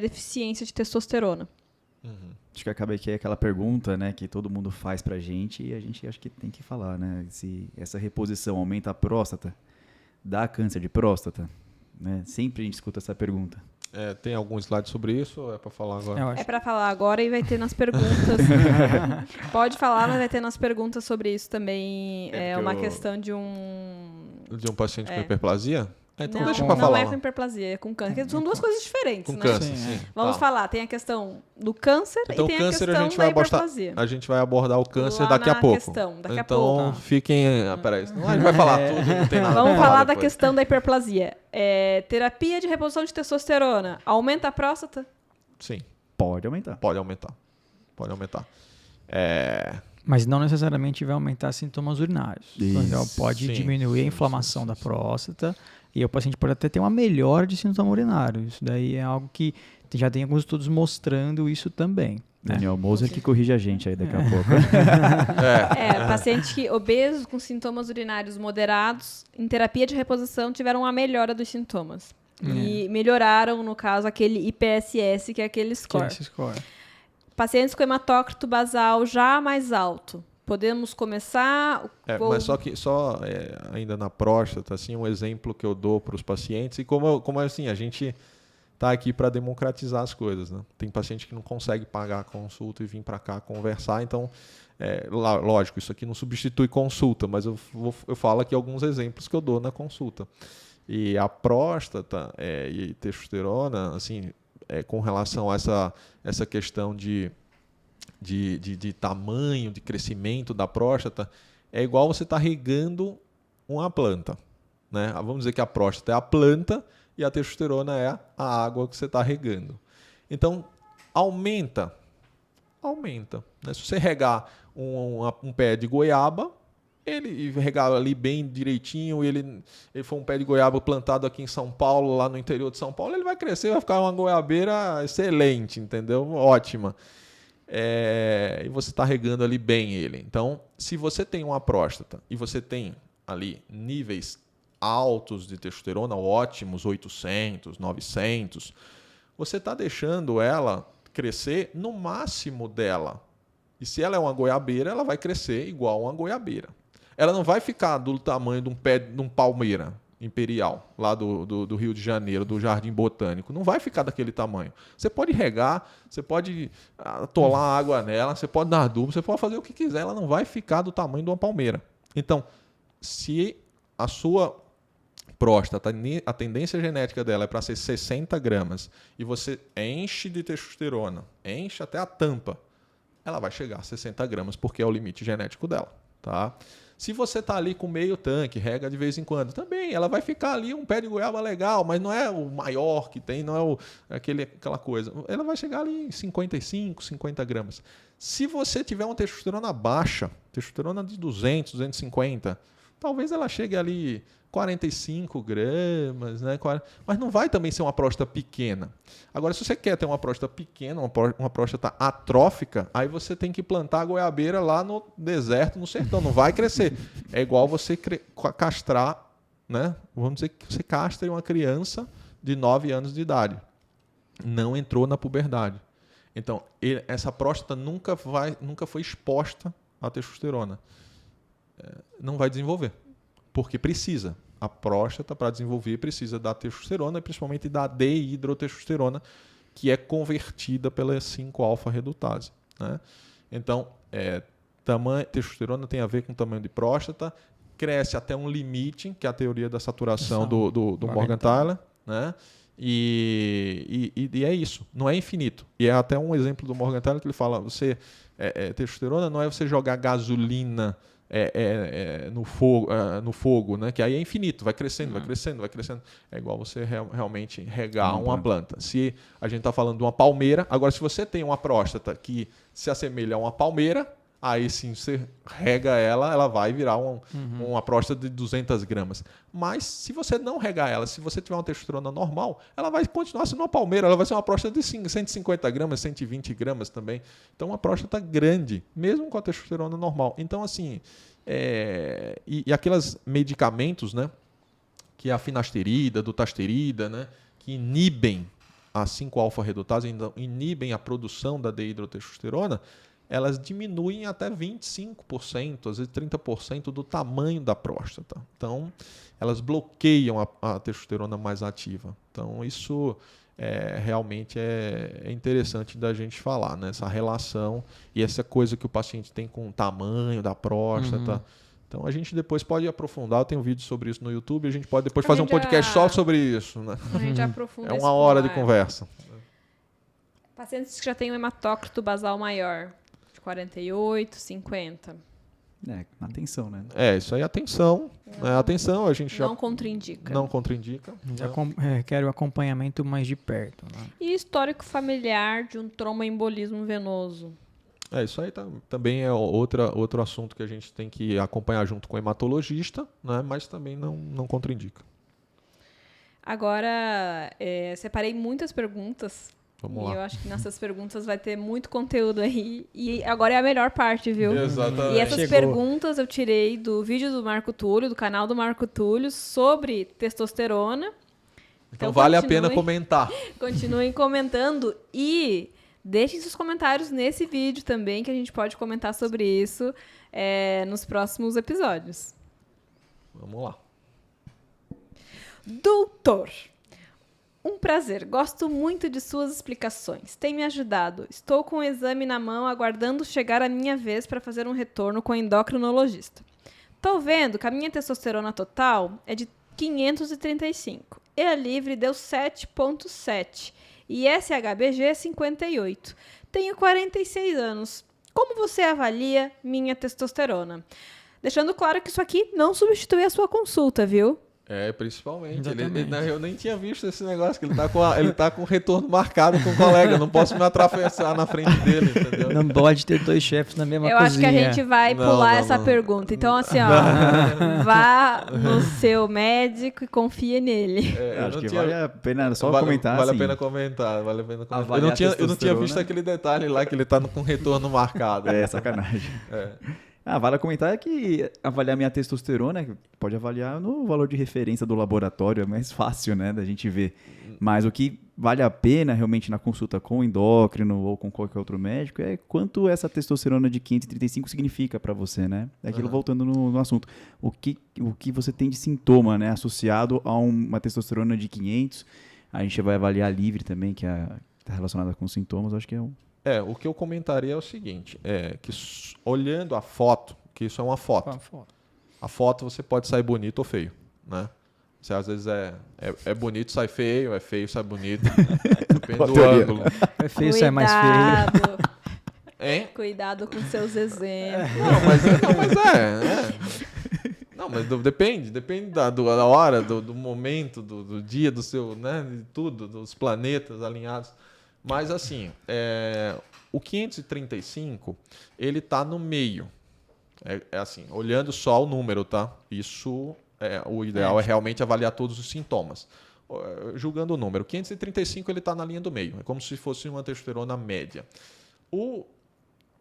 deficiência de testosterona. Acho que acaba aqui aquela pergunta, né, que todo mundo faz pra gente e a gente acho que tem que falar, né? Se essa reposição aumenta a próstata, dá câncer de próstata, né? Sempre a gente escuta essa pergunta. Tem algum slide sobre isso ou é para falar agora? É para falar agora e vai ter nas perguntas. Pode falar, mas vai ter nas perguntas sobre isso também. É uma questão de um paciente com hiperplasia? Então não, deixa pra falar. Não é com hiperplasia, é com câncer. São 2 coisas diferentes, com né? Câncer, sim. Vamos falar, tem a questão do câncer então, e tem a questão da hiperplasia. A gente vai abordar o câncer lá daqui a pouco. Daqui então, a pouco. Fiquem... peraí, senão a gente vai falar tudo, não tem nada Vamos pra falar da depois. questão da hiperplasia. Terapia de reposição de testosterona aumenta a próstata? Sim. Pode aumentar. Pode aumentar. Mas não necessariamente vai aumentar sintomas urinários. Então, pode diminuir a inflamação da próstata e o paciente pode até ter uma melhora de sintoma urinário. Isso daí é algo que já tem alguns estudos mostrando isso também. Daniel Moser que corrige a gente aí daqui a pouco. Paciente obeso com sintomas urinários moderados, em terapia de reposição, tiveram uma melhora dos sintomas. E melhoraram, no caso, aquele IPSS, que é aquele score. Pacientes com hematócrito basal já mais alto. Podemos começar... Mas ainda na próstata, assim, um exemplo que eu dou para os pacientes, e como assim, a gente está aqui para democratizar as coisas, né? Tem paciente que não consegue pagar a consulta e vir para cá conversar, então, lógico, isso aqui não substitui consulta, mas eu falo aqui alguns exemplos que eu dou na consulta. E a próstata e testosterona, assim, com relação a essa questão de tamanho, de crescimento da próstata, é igual você estar regando uma planta, né? Vamos dizer que a próstata é a planta e a testosterona é a água que você está regando. Então, aumenta. Né? Se você regar um pé de goiaba, ele regar ali bem direitinho, ele for um pé de goiaba plantado aqui em São Paulo, lá no interior de São Paulo, ele vai crescer, vai ficar uma goiabeira excelente, entendeu? Ótima. E você está regando ali bem ele. Então, se você tem uma próstata e você tem ali níveis altos de testosterona, ótimos, 800, 900, você está deixando ela crescer no máximo dela. E se ela é uma goiabeira, ela vai crescer igual uma goiabeira. Ela não vai ficar do tamanho de um pé de um palmeira imperial, lá do Rio de Janeiro, do Jardim Botânico. Não vai ficar daquele tamanho. Você pode regar, você pode atolar água nela, você pode dar adubo, você pode fazer o que quiser, ela não vai ficar do tamanho de uma palmeira. Então, se a sua próstata, a tendência genética dela é para ser 60 gramas e você enche de testosterona, enche até a tampa, ela vai chegar a 60 gramas porque é o limite genético dela. Tá? Se você está ali com meio tanque, rega de vez em quando, também ela vai ficar ali um pé de goiaba legal, mas não é o maior que tem, não é aquela coisa. Ela vai chegar ali em 55, 50 gramas. Se você tiver uma testosterona baixa, testosterona de 200, 250, talvez ela chegue ali 45 gramas, né? Mas não vai também ser uma próstata pequena. Agora, se você quer ter uma próstata pequena, uma próstata atrófica, aí você tem que plantar a goiabeira lá no deserto, no sertão. Não vai crescer. É igual você castrar, né? Vamos dizer que você castre uma criança de 9 anos de idade. Não entrou na puberdade. Então, essa próstata nunca foi exposta à testosterona. Não vai desenvolver. Porque precisa. A próstata, para desenvolver, precisa da testosterona, principalmente da dehidrotestosterona, que é convertida pela 5-alfa-redutase. Né? Então, testosterona tem a ver com o tamanho de próstata, cresce até um limite, que é a teoria da saturação do Morgenthaler, né? E é isso, não é infinito. E é até um exemplo do Morgenthaler que ele fala, testosterona não é você jogar gasolina no fogo, né? Que aí é infinito, vai crescendo, vai crescendo, vai crescendo. É igual você realmente regar uma planta. Se a gente está falando de uma palmeira, agora se você tem uma próstata que se assemelha a uma palmeira, aí sim você rega ela vai virar uma próstata de 200 gramas. Mas se você não regar ela, se você tiver uma testosterona normal, ela vai continuar sendo uma palmeira, ela vai ser uma próstata de 150 gramas, 120 gramas também. Então, uma próstata grande, mesmo com a testosterona normal. Então, assim, e aqueles medicamentos, né, que é a finasterida, dutasterida, né, que inibem a 5-alfa-redutase, inibem a produção da dehidrotestosterona, elas diminuem até 25%, às vezes 30% do tamanho da próstata. Então, elas bloqueiam a testosterona mais ativa. Então, isso realmente é interessante da gente falar, né? Essa relação e essa coisa que o paciente tem com o tamanho da próstata. Então, a gente depois pode aprofundar. Eu tenho um vídeo sobre isso no YouTube. A gente pode depois fazer um podcast só sobre isso. Né? A gente aprofunda. É uma hora de conversa. Pacientes que já têm um hematócrito basal maior, 48, 50. Atenção, né? Isso aí, atenção. Atenção, a gente não contraindica. Não contraindica. Requer o acompanhamento mais de perto. Né? E histórico familiar de um tromboembolismo venoso? Isso aí também é outro assunto que a gente tem que acompanhar junto com o hematologista, né? Mas também não contraindica. Agora, separei muitas perguntas. Vamos lá. Eu acho que nessas perguntas vai ter muito conteúdo aí. E agora é a melhor parte, viu? Exatamente. E essas perguntas eu tirei do vídeo do Marco Túlio, do canal do Marco Túlio, sobre testosterona. Então vale a pena comentar. Continuem comentando e deixem seus comentários nesse vídeo também, que a gente pode comentar sobre isso nos próximos episódios. Vamos lá. Doutor, um prazer. Gosto muito de suas explicações. Tem me ajudado. Estou com o exame na mão, aguardando chegar a minha vez para fazer um retorno com o endocrinologista. Estou vendo que a minha testosterona total é de 535. E a livre deu 7,7. E SHBG é 58. Tenho 46 anos. Como você avalia minha testosterona? Deixando claro que isso aqui não substitui a sua consulta, viu? Principalmente. Eu nem tinha visto esse negócio, que ele tá com retorno marcado com o colega. Não posso me atravessar na frente dele, entendeu? Não pode ter dois chefes na mesma cozinha. Eu acho que a gente vai pular essa pergunta. Então, assim, ó, vá no seu médico e confia nele. Acho que vale a pena só comentar. Vale assim, a pena comentar. Eu não tinha visto aquele detalhe lá, que ele tá com retorno marcado. Sacanagem. Vale comentar que avaliar minha testosterona, pode avaliar no valor de referência do laboratório, é mais fácil, né, da gente ver. Mas o que vale a pena realmente na consulta com o endócrino ou com qualquer outro médico é quanto essa testosterona de 535 significa para você, né? Aquilo voltando no assunto. O que você tem de sintoma, né, associado a uma testosterona de 500. A gente vai avaliar a livre também, que está relacionada com sintomas, acho que é o que eu comentaria é o seguinte, que olhando a foto, que isso é uma foto. A foto você pode sair bonito ou feio, né? Você às vezes é bonito, sai feio, é feio, sai bonito. Depende do ângulo. É feio, sai mais feio. Hein? Cuidado com seus exemplos. Não, mas depende da hora, do momento, do dia, do seu, né, de tudo, dos planetas alinhados. Mas assim, o 535, ele está no meio. Assim, olhando só o número, tá? Isso, o ideal é realmente avaliar todos os sintomas. Julgando o número. 535, ele está na linha do meio. É como se fosse uma testosterona média. O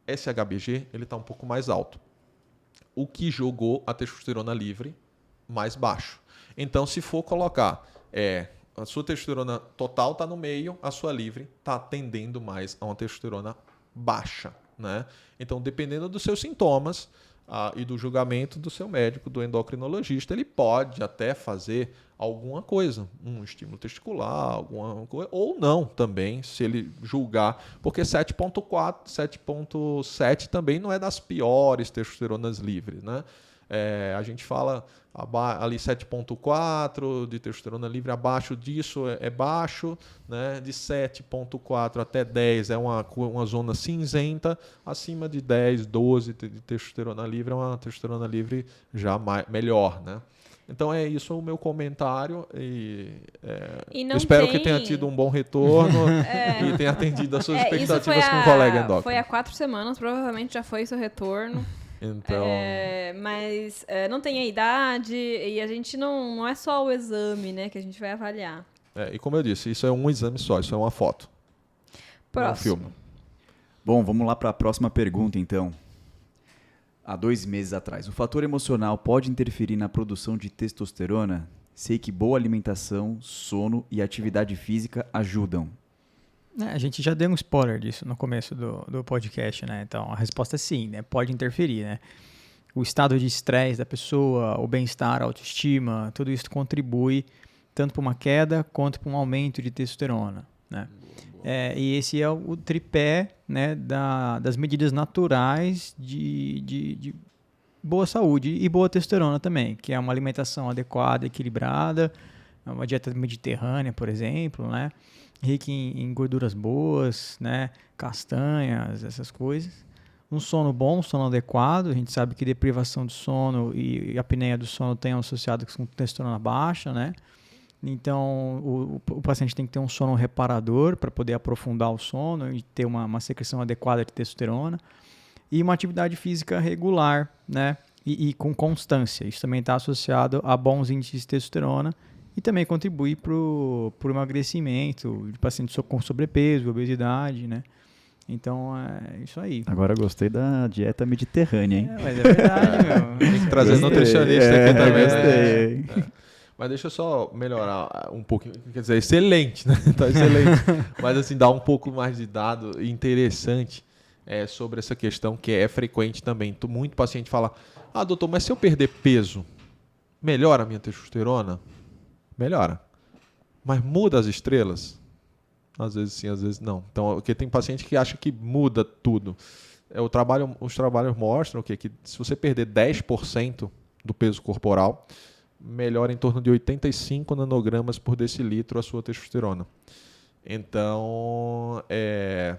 SHBG, ele está um pouco mais alto. O que jogou a testosterona livre mais baixo. Então, se for colocar... a sua testosterona total está no meio, a sua livre está tendendo mais a uma testosterona baixa, né? Então, dependendo dos seus sintomas, e do julgamento do seu médico, do endocrinologista. Ele pode até fazer alguma coisa, um estímulo testicular, alguma coisa, ou não também, se ele julgar, porque 7.4, 7.7 também não é das piores testosteronas livres, né? A gente fala ali 7.4 de testosterona livre, abaixo disso é baixo, né? De 7.4 até 10 é uma zona cinzenta, acima de 10, 12 de testosterona livre é uma testosterona livre já melhor, né? Então é isso o meu comentário e espero que tenha tido um bom retorno e tenha atendido as suas expectativas com o colega endócrino. Foi há 4 semanas, provavelmente já foi seu retorno. Então... mas não tem a idade e a gente não é só o exame, né, que a gente vai avaliar. E como eu disse, isso é um exame só, isso é uma foto. Próximo. Um filme. Bom, vamos lá para a próxima pergunta, então. Há 2 meses atrás, o fator emocional pode interferir na produção de testosterona? Sei que boa alimentação, sono e atividade física ajudam. A gente já deu um spoiler disso no começo do podcast, né? Então, a resposta é sim, né? Pode interferir, né? O estado de estresse da pessoa, o bem-estar, a autoestima, tudo isso contribui tanto para uma queda quanto para um aumento de testosterona, né? E esse é o tripé, né, das medidas naturais de boa saúde e boa testosterona também, que é uma alimentação adequada, equilibrada, uma dieta mediterrânea, por exemplo, né? Rica em gorduras boas, né? Castanhas, essas coisas. Um sono bom, um sono adequado. A gente sabe que deprivação do sono e apneia do sono tem associado com testosterona baixa, né? Então, o paciente tem que ter um sono reparador para poder aprofundar o sono e ter uma secreção adequada de testosterona. E uma atividade física regular, né? E com constância. Isso também está associado a bons índices de testosterona e também contribui para o emagrecimento de pacientes com sobrepeso, obesidade, né? Então, é isso aí. Agora eu gostei da dieta mediterrânea, hein? Mas é verdade, meu. Tem que trazer nutricionista aqui também, gostei. né? Mas deixa eu só melhorar um pouquinho. Quer dizer, excelente, né? Tá excelente. Mas assim, dar um pouco mais de dado interessante sobre essa questão que é frequente também. Muito paciente fala, doutor, mas se eu perder peso, melhora a minha testosterona? Melhora. Mas muda as estrelas? Às vezes sim, às vezes não. Então, porque tem paciente que acha que muda tudo. Os trabalhos mostram que se você perder 10% do peso corporal, melhora em torno de 85 nanogramas por decilitro a sua testosterona. Então,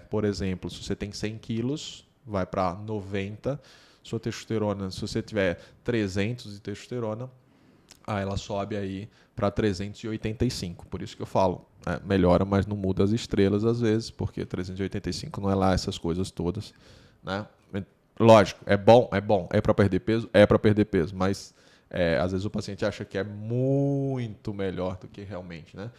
por exemplo, se você tem 100 quilos, vai para 90. Sua testosterona, se você tiver 300 de testosterona, ela sobe aí para 385. Por isso que eu falo, melhora, mas não muda as estrelas às vezes, porque 385 não é lá essas coisas todas, né? Lógico, é bom, é para perder peso, mas às vezes o paciente acha que é muito melhor do que realmente, né?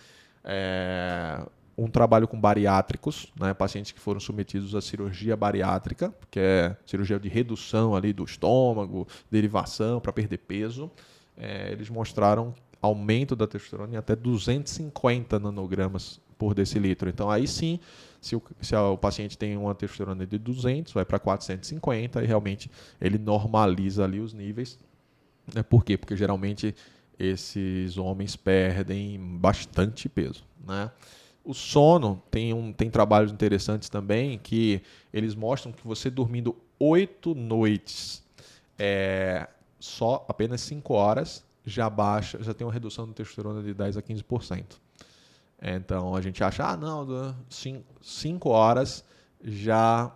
Um trabalho com bariátricos, né? Pacientes que foram submetidos à cirurgia bariátrica, que é cirurgia de redução ali do estômago, derivação para perder peso. Eles mostraram aumento da testosterona em até 250 nanogramas por decilitro. Então, aí sim, se o paciente tem uma testosterona de 200, vai para 450 e realmente ele normaliza ali os níveis. Por quê? Porque geralmente esses homens perdem bastante peso, né? O sono tem trabalhos interessantes também que eles mostram que você dormindo 8 noites, apenas 5 horas, já tem uma redução de testosterona de 10 a 15%. Então a gente acha, 5 horas já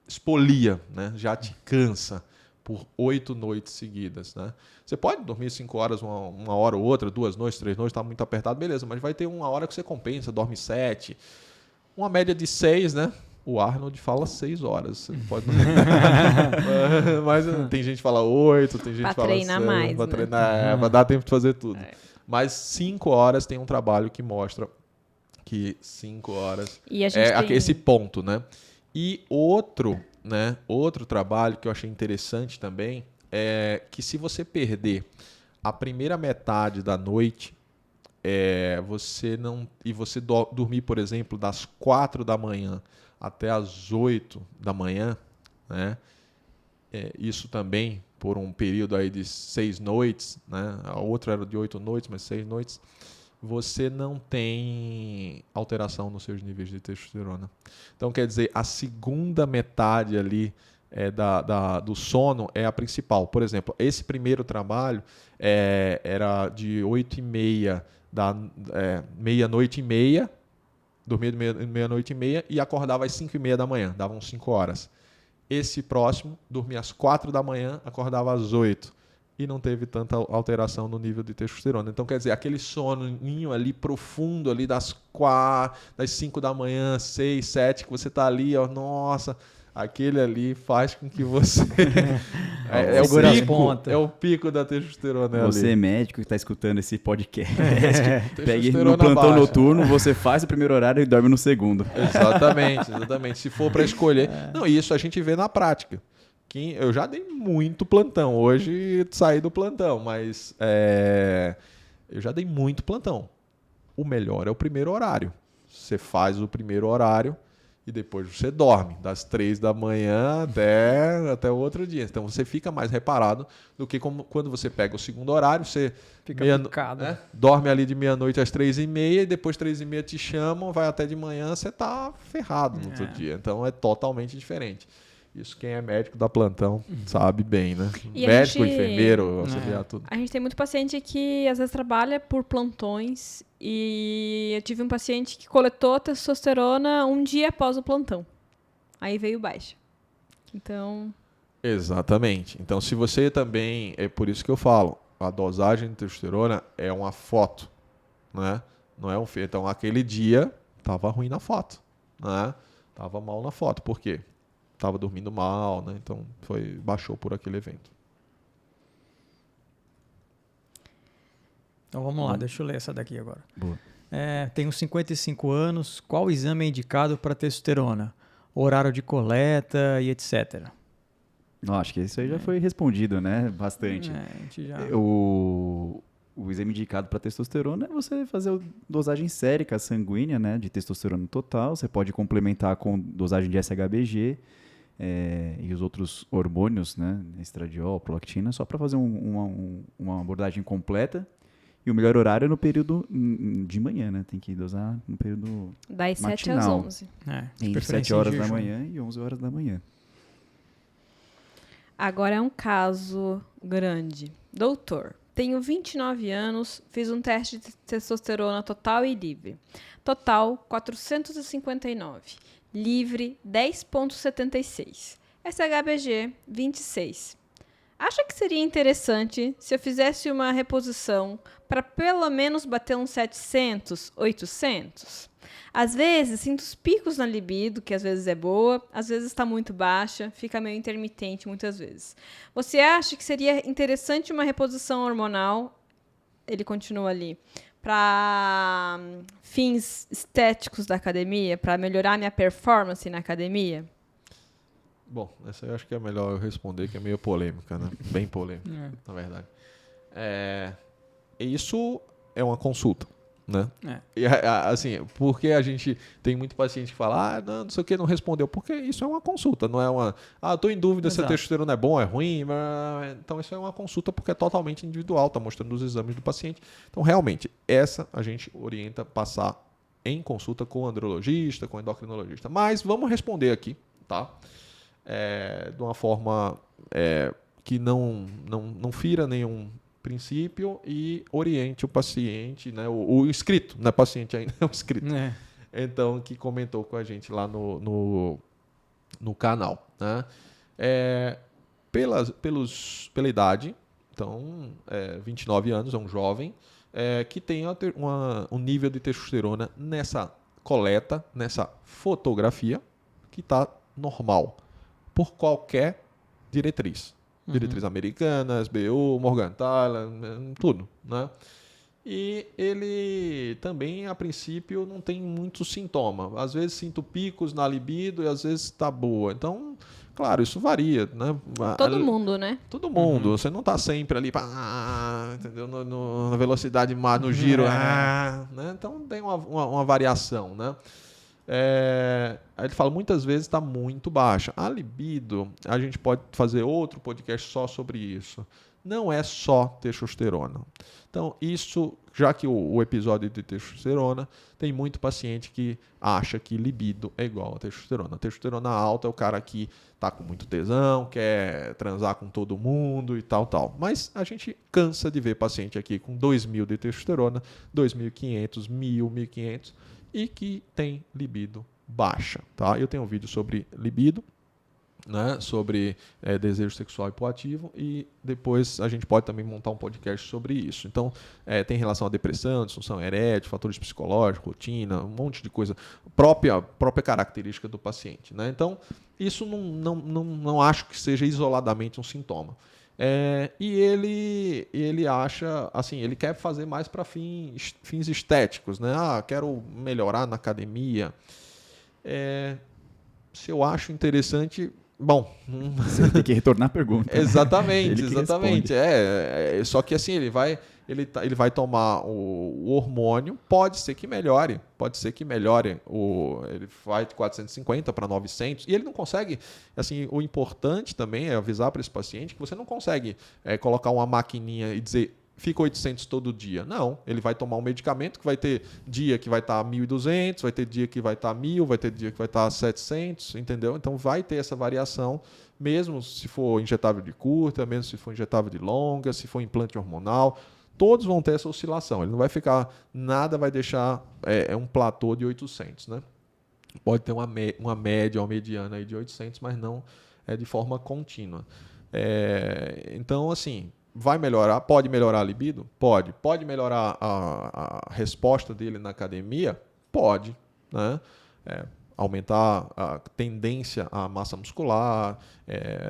expolia, né? Já te cansa por 8 noites seguidas, né? Você pode dormir 5 horas, uma hora ou outra, 2 noites, 3 noites, está muito apertado, beleza, mas vai ter uma hora que você compensa, dorme 7. Uma média de 6, né? O Arnold fala 6 horas. Você pode... Mas tem gente que fala 8, tem gente que fala 6. Treinar mais, pra né? treinar, pra dar tempo de fazer tudo. Mas 5 horas tem um trabalho que mostra que 5 horas e a gente tem... esse ponto, né? E outro trabalho que eu achei interessante também é que se você perder a primeira metade da noite, você dormir, por exemplo, das 4 da manhã até as 8 da manhã, né? isso também por um período aí de 6 noites, né? A outra era de 8 noites, mas 6 noites, você não tem alteração nos seus níveis de testosterona. Então, quer dizer, a segunda metade ali do sono é a principal. Por exemplo, esse primeiro trabalho era de 8h30 meia-noite e meia, dormia de meia-noite e meia e acordava às 5h30 da manhã, davam 5 horas. Esse próximo, dormia às 4 da manhã, acordava às 8 e não teve tanta alteração no nível de testosterona. Então, quer dizer, aquele soninho ali profundo ali das 5 da manhã, 6, 7, que você está ali, ó, nossa, aquele ali faz com que você... é o pico da testosterona. Você ali. É médico que está escutando esse podcast. Pegue no plantão baixa. noturno, você faz o primeiro horário e dorme no segundo. Exatamente. Se for para escolher... Não, isso a gente vê na prática. Eu já dei muito plantão. Hoje saí do plantão, mas eu já dei muito plantão. O melhor é o primeiro horário. Você faz o primeiro horário e depois você dorme, das 3 da manhã até o outro dia. Então você fica mais reparado do que quando você pega o segundo horário, você fica picado. Né? Dorme ali de meia-noite às 3h30 e depois 3h30 te chamam, vai até de manhã, você tá ferrado no outro dia. Então é totalmente diferente. Isso quem é médico da plantão sabe bem, né? E médico, enfermeiro, auxiliar, tudo. A gente tem muito paciente que às vezes trabalha por plantões e eu tive um paciente que coletou testosterona um dia após o plantão. Aí veio baixa. Então... Exatamente. Então, se você também... É por isso que eu falo, a dosagem de testosterona é uma foto, né? Não é um... Então, aquele dia tava ruim na foto, né? Tava mal na foto. Por quê? Estava dormindo mal, né? Então baixou por aquele evento. Então vamos lá, deixa eu ler essa daqui agora. Boa. Tenho 55 anos, qual exame é indicado para testosterona? Horário de coleta e etc. Não, acho que isso aí já foi respondido, né? Bastante. A gente já... O exame indicado para testosterona é você fazer a dosagem sérica sanguínea, né? De testosterona total. Você pode complementar com dosagem de SHBG. E os outros hormônios, né, estradiol, prolactina, só para fazer uma abordagem completa. E o melhor horário é no período de manhã, né? Tem que dosar no período das matinal. 7 às 11. Entre 7 horas da manhã e 11 horas da manhã. Agora é um caso grande. Doutor, tenho 29 anos, fiz um teste de testosterona total e livre. Total, 459. Livre, 10,76. SHBG, 26. Acha que seria interessante se eu fizesse uma reposição para pelo menos bater uns 700, 800? Às vezes, sinto os picos na libido, que às vezes é boa, às vezes está muito baixa, fica meio intermitente muitas vezes. Você acha que seria interessante uma reposição hormonal? Ele continua ali. Para fins estéticos da academia, para melhorar minha performance na academia? Bom, essa eu acho que é melhor eu responder, que é meio polêmica, né? Bem polêmica, na verdade. Isso é uma consulta, né? E, assim, porque a gente tem muito paciente que fala, não sei o que, não respondeu, porque isso é uma consulta, não é uma... estou em dúvida se a testosterona é bom, é ruim, então isso é uma consulta porque é totalmente individual, está mostrando os exames do paciente. Então, realmente, essa a gente orienta passar em consulta com o andrologista, com o endocrinologista. Mas vamos responder aqui, tá? De uma forma que não fira nenhum princípio e oriente o paciente, né, o inscrito, não é paciente ainda, é o inscrito. Então, que comentou com a gente lá no canal. Né? Pela idade, então, 29 anos, é um jovem, que tem um nível de testosterona nessa coleta, nessa fotografia, que está normal, por qualquer diretriz. Diretriz americana, SBU, Morgenthaler, tudo, né? E ele também, a princípio, não tem muito sintoma. Às vezes sinto picos na libido e às vezes está boa. Então, claro, isso varia, né? Todo mundo, né? Todo mundo. Você não está sempre ali, entendeu? Na velocidade, no giro, né? Então tem uma variação, né? Aí ele fala, muitas vezes está muito baixa. A libido, a gente pode fazer outro podcast só sobre isso. Não é só testosterona. Então, isso, já que o episódio de testosterona, tem muito paciente que acha que libido é igual a testosterona. A testosterona alta é o cara que está com muito tesão, quer transar com todo mundo e tal. Mas a gente cansa de ver paciente aqui com 2.000 de testosterona, 2.500, 1.000, 1.500 e que tem libido baixa. Tá? Eu tenho um vídeo sobre libido, né, sobre desejo sexual hipoativo, e depois a gente pode também montar um podcast sobre isso. Então, tem relação à depressão, disfunção erétil, fatores psicológicos, rotina, um monte de coisa, própria característica do paciente. Né? Então, isso não acho que seja isoladamente um sintoma. E ele acha, assim, ele quer fazer mais para fins estéticos, né? Quero melhorar na academia. Se eu acho interessante... Bom, você tem que retornar a pergunta. Exatamente. Só que assim, ele vai tomar o hormônio, pode ser que melhore. Ele vai de 450 para 900 e ele não consegue. Assim, o importante também é avisar para esse paciente que você não consegue colocar uma maquininha e dizer fica 800 todo dia. Não, ele vai tomar um medicamento que vai ter dia que vai estar 1.200, vai ter dia que vai estar 1.000, vai ter dia que vai estar 700, entendeu? Então vai ter essa variação, mesmo se for injetável de curta, mesmo se for injetável de longa, se for implante hormonal, todos vão ter essa oscilação. Ele não vai ficar, nada vai deixar um platô de 800, né? Pode ter uma média, uma mediana aí de 800, mas não de forma contínua. Então, assim... Vai melhorar? Pode melhorar a libido? Pode. Pode melhorar a resposta dele na academia? Pode. Né? Aumentar a tendência à massa muscular,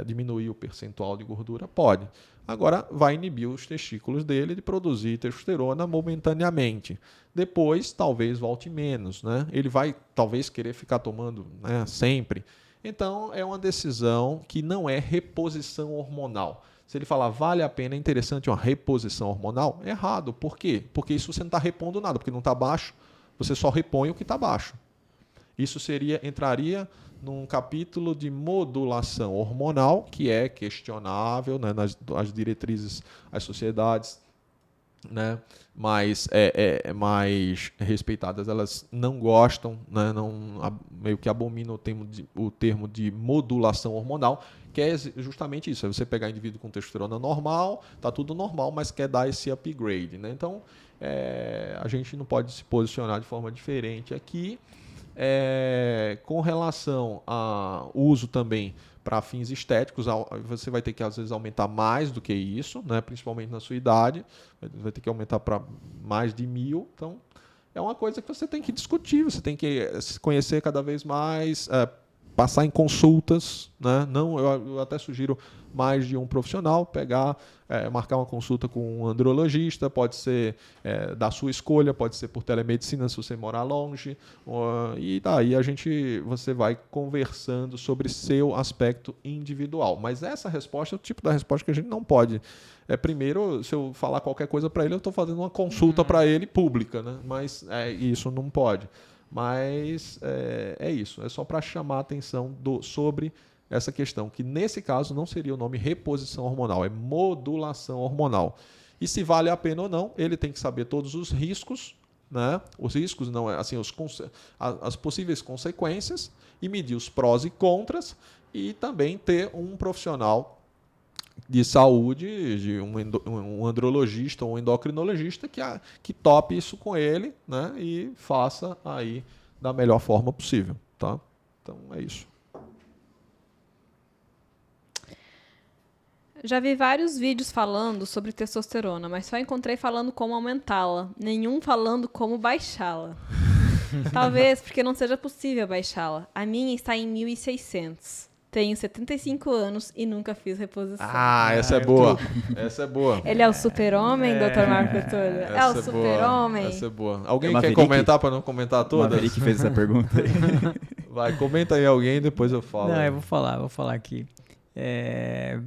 diminuir o percentual de gordura? Pode. Agora, vai inibir os testículos dele de produzir testosterona momentaneamente. Depois, talvez volte menos. Né? Ele vai, talvez, querer ficar tomando, né, sempre. Então, é uma decisão que não é reposição hormonal. Se ele falar, vale a pena, é interessante uma reposição hormonal, é errado. Por quê? Porque isso você não está repondo nada, porque não está baixo, você só repõe o que está baixo. Isso entraria num capítulo de modulação hormonal, que é questionável, né, nas diretrizes, as sociedades, né, mais respeitadas, elas não gostam, né, meio que abominam o termo de modulação hormonal, que é justamente isso, é você pegar indivíduo com testosterona normal, está tudo normal, mas quer dar esse upgrade. Né? Então, a gente não pode se posicionar de forma diferente aqui. Com relação ao uso também para fins estéticos, você vai ter que, às vezes, aumentar mais do que isso, né? Principalmente na sua idade, vai ter que aumentar para mais de 1.000. Então, é uma coisa que você tem que discutir, você tem que se conhecer cada vez mais, passar em consultas, né? Eu até sugiro mais de um profissional, marcar uma consulta com um andrologista, pode ser da sua escolha, pode ser por telemedicina se você morar longe, e daí você vai conversando sobre seu aspecto individual. Mas essa resposta é o tipo da resposta que a gente não pode. Primeiro, se eu falar qualquer coisa para ele, eu estou fazendo uma consulta para ele pública, né? Mas isso não pode. Mas é isso, é só para chamar a atenção sobre essa questão, que nesse caso não seria o nome reposição hormonal, é modulação hormonal. E se vale a pena ou não, ele tem que saber todos os riscos, né? Os riscos, não assim, as possíveis consequências, e medir os prós e contras, e também ter um profissional de saúde, de um andrologista ou um endocrinologista que tope isso com ele, né, e faça aí da melhor forma possível. Tá? Então é isso. Já vi vários vídeos falando sobre testosterona, mas só encontrei falando como aumentá-la, nenhum falando como baixá-la. Talvez porque não seja possível baixá-la. A minha está em 1.600. Tenho 75 anos e nunca fiz reposição. Essa é boa. Essa é boa. Ele é o super-homem, Dr. Marco Túlio? É o super-homem. Essa é boa. Alguém quer comentar para não comentar todas? O Maverick fez essa pergunta aí. Vai, comenta aí alguém, depois eu falo. Não, eu vou falar aqui.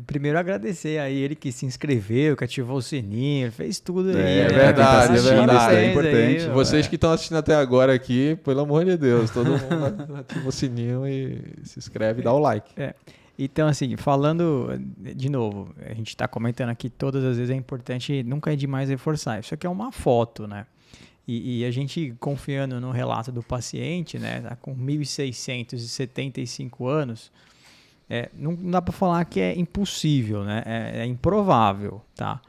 Primeiro agradecer a ele que se inscreveu, que ativou o sininho, fez tudo aí. É verdade, é verdade. É importante. Vocês que estão assistindo até agora aqui, pelo amor de Deus, todo mundo ativa o sininho e se inscreve e dá o like. Então, assim, falando de novo, a gente está comentando aqui todas as vezes, é importante, nunca é demais reforçar. Isso aqui é uma foto, né? E a gente confiando no relato do paciente, né? Tá com 1.675 anos, não dá para falar que é impossível, né? É improvável, tá?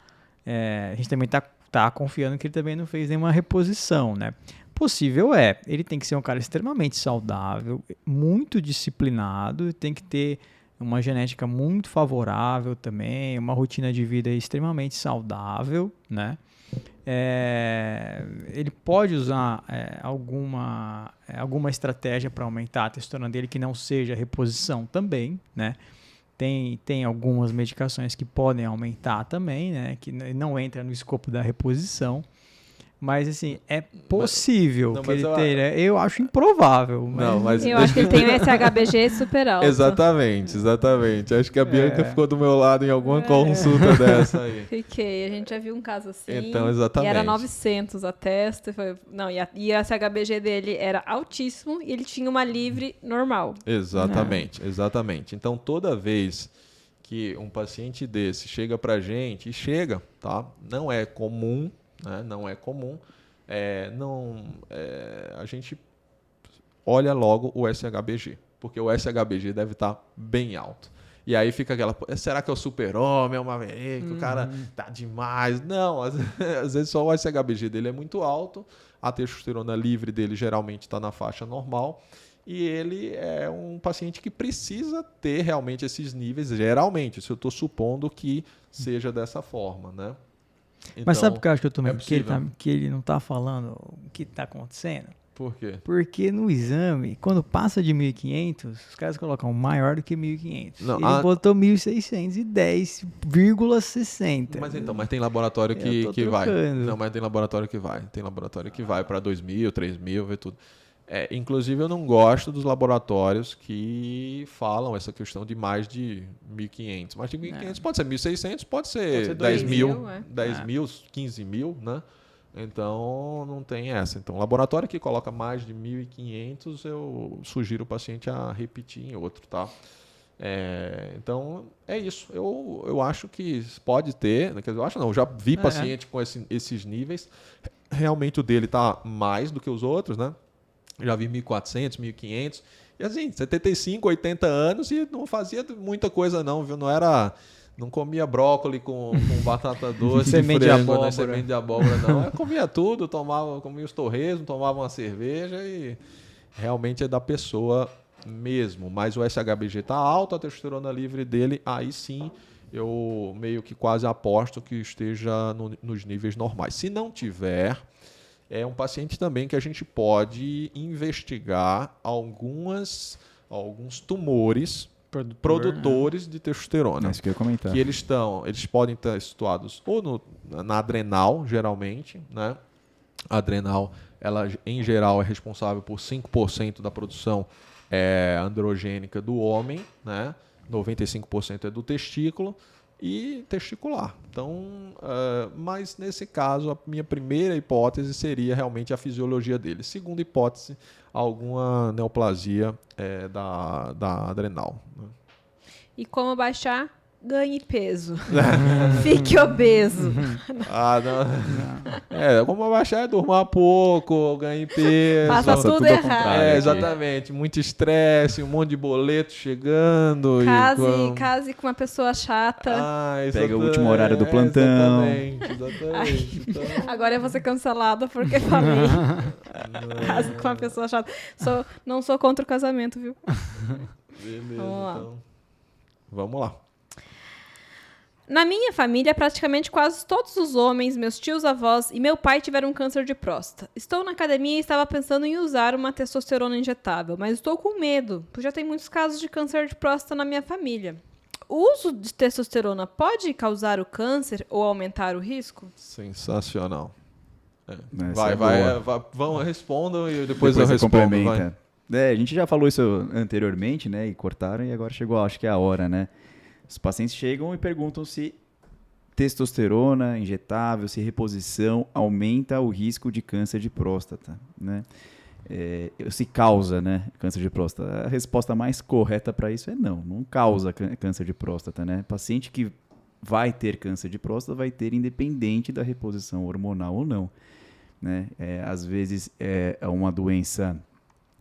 A gente também tá confiando que ele também não fez nenhuma reposição, né? Possível ele tem que ser um cara extremamente saudável, muito disciplinado, tem que ter uma genética muito favorável também, uma rotina de vida extremamente saudável, né? Ele pode usar alguma estratégia para aumentar a testosterona dele que não seja reposição também, né? Tem algumas medicações que podem aumentar também, né? Que não entra no escopo da reposição. Mas, assim, é possível que ele tenha. Eu acho improvável. Mas... Eu acho que ele tem um SHBG super alto. Exatamente. Acho que a Bianca ficou do meu lado em alguma consulta dessa aí. Fiquei. A gente já viu um caso assim. Então, exatamente. E era 900 a testa. E a SHBG dele era altíssimo e ele tinha uma livre normal. Exatamente. Então, toda vez que um paciente desse chega pra gente, e chega, tá? Não é comum. Não é comum, a gente olha logo o SHBG, porque o SHBG deve estar bem alto. E aí fica aquela, será que é o super-homem, é uma que o cara tá demais? Não, às vezes só o SHBG dele é muito alto, a testosterona livre dele geralmente está na faixa normal, e ele é um paciente que precisa ter realmente esses níveis, geralmente, se eu estou supondo que seja dessa forma, né? Então, mas sabe por que eu acho que eu tomei? Que ele não está falando o que está acontecendo? Por quê? Porque no exame, quando passa de 1.500, os caras colocam maior do que 1.500. Ele botou 1.610,60. Mas tem laboratório que vai. Não, mas tem laboratório que vai. Tem laboratório que vai para 2.000, 3.000, vê tudo. Inclusive, eu não gosto dos laboratórios que falam essa questão de mais de 1.500. Mais de 1.500 pode ser 1.600, pode ser 10.000, 10.000, 15.000, né? Então, não tem essa. Então, laboratório que coloca mais de 1.500, eu sugiro o paciente a repetir em outro, tá? Então, é isso. Eu acho que pode ter, eu já vi paciente com esses níveis. Realmente o dele está mais do que os outros, né? Já vi 1.400, 1.500. E assim, 75, 80 anos e não fazia muita coisa não, viu? Não comia brócolis com batata doce, semente de abóbora, não. Eu comia tudo, comia os torresmos, tomava uma cerveja e realmente é da pessoa mesmo. Mas o SHBG está alto, a testosterona livre dele, aí sim eu meio que quase aposto que esteja nos níveis normais. Se não tiver... É um paciente também que a gente pode investigar alguns tumores produtores de testosterona. É isso que eu ia comentar. Que eles podem estar situados ou na adrenal, geralmente, né? A adrenal, ela em geral é responsável por 5% da produção androgênica do homem, né? 95% é do testículo. E testicular. Então, mas nesse caso, a minha primeira hipótese seria realmente a fisiologia dele. Segunda hipótese, alguma neoplasia da adrenal. Né? E como baixar? Ganhe peso. Fique obeso. Não. Como baixar é dormir pouco, ganhe peso. Faça tudo errado. Exatamente. Muito estresse, um monte de boleto chegando. Case com uma pessoa chata. Pega o último horário do plantão. Exatamente. Então... Agora eu vou ser cancelada porque falei. Case com uma pessoa chata. Não sou contra o casamento, viu? Beleza, vamos lá. Na minha família, praticamente quase todos os homens, meus tios, avós e meu pai tiveram câncer de próstata. Estou na academia e estava pensando em usar uma testosterona injetável, mas estou com medo, pois já tem muitos casos de câncer de próstata na minha família. O uso de testosterona pode causar o câncer ou aumentar o risco? Sensacional. Respondam e depois eu respondo. Complementa. A gente já falou isso anteriormente, né? E cortaram, e agora chegou, acho que é a hora, né? Os pacientes chegam e perguntam se testosterona injetável, se reposição aumenta o risco de câncer de próstata, né? Se causa, né, câncer de próstata. A resposta mais correta para isso é não causa câncer de próstata, né? Paciente que vai ter câncer de próstata vai ter independente da reposição hormonal ou não, né? Às vezes é uma doença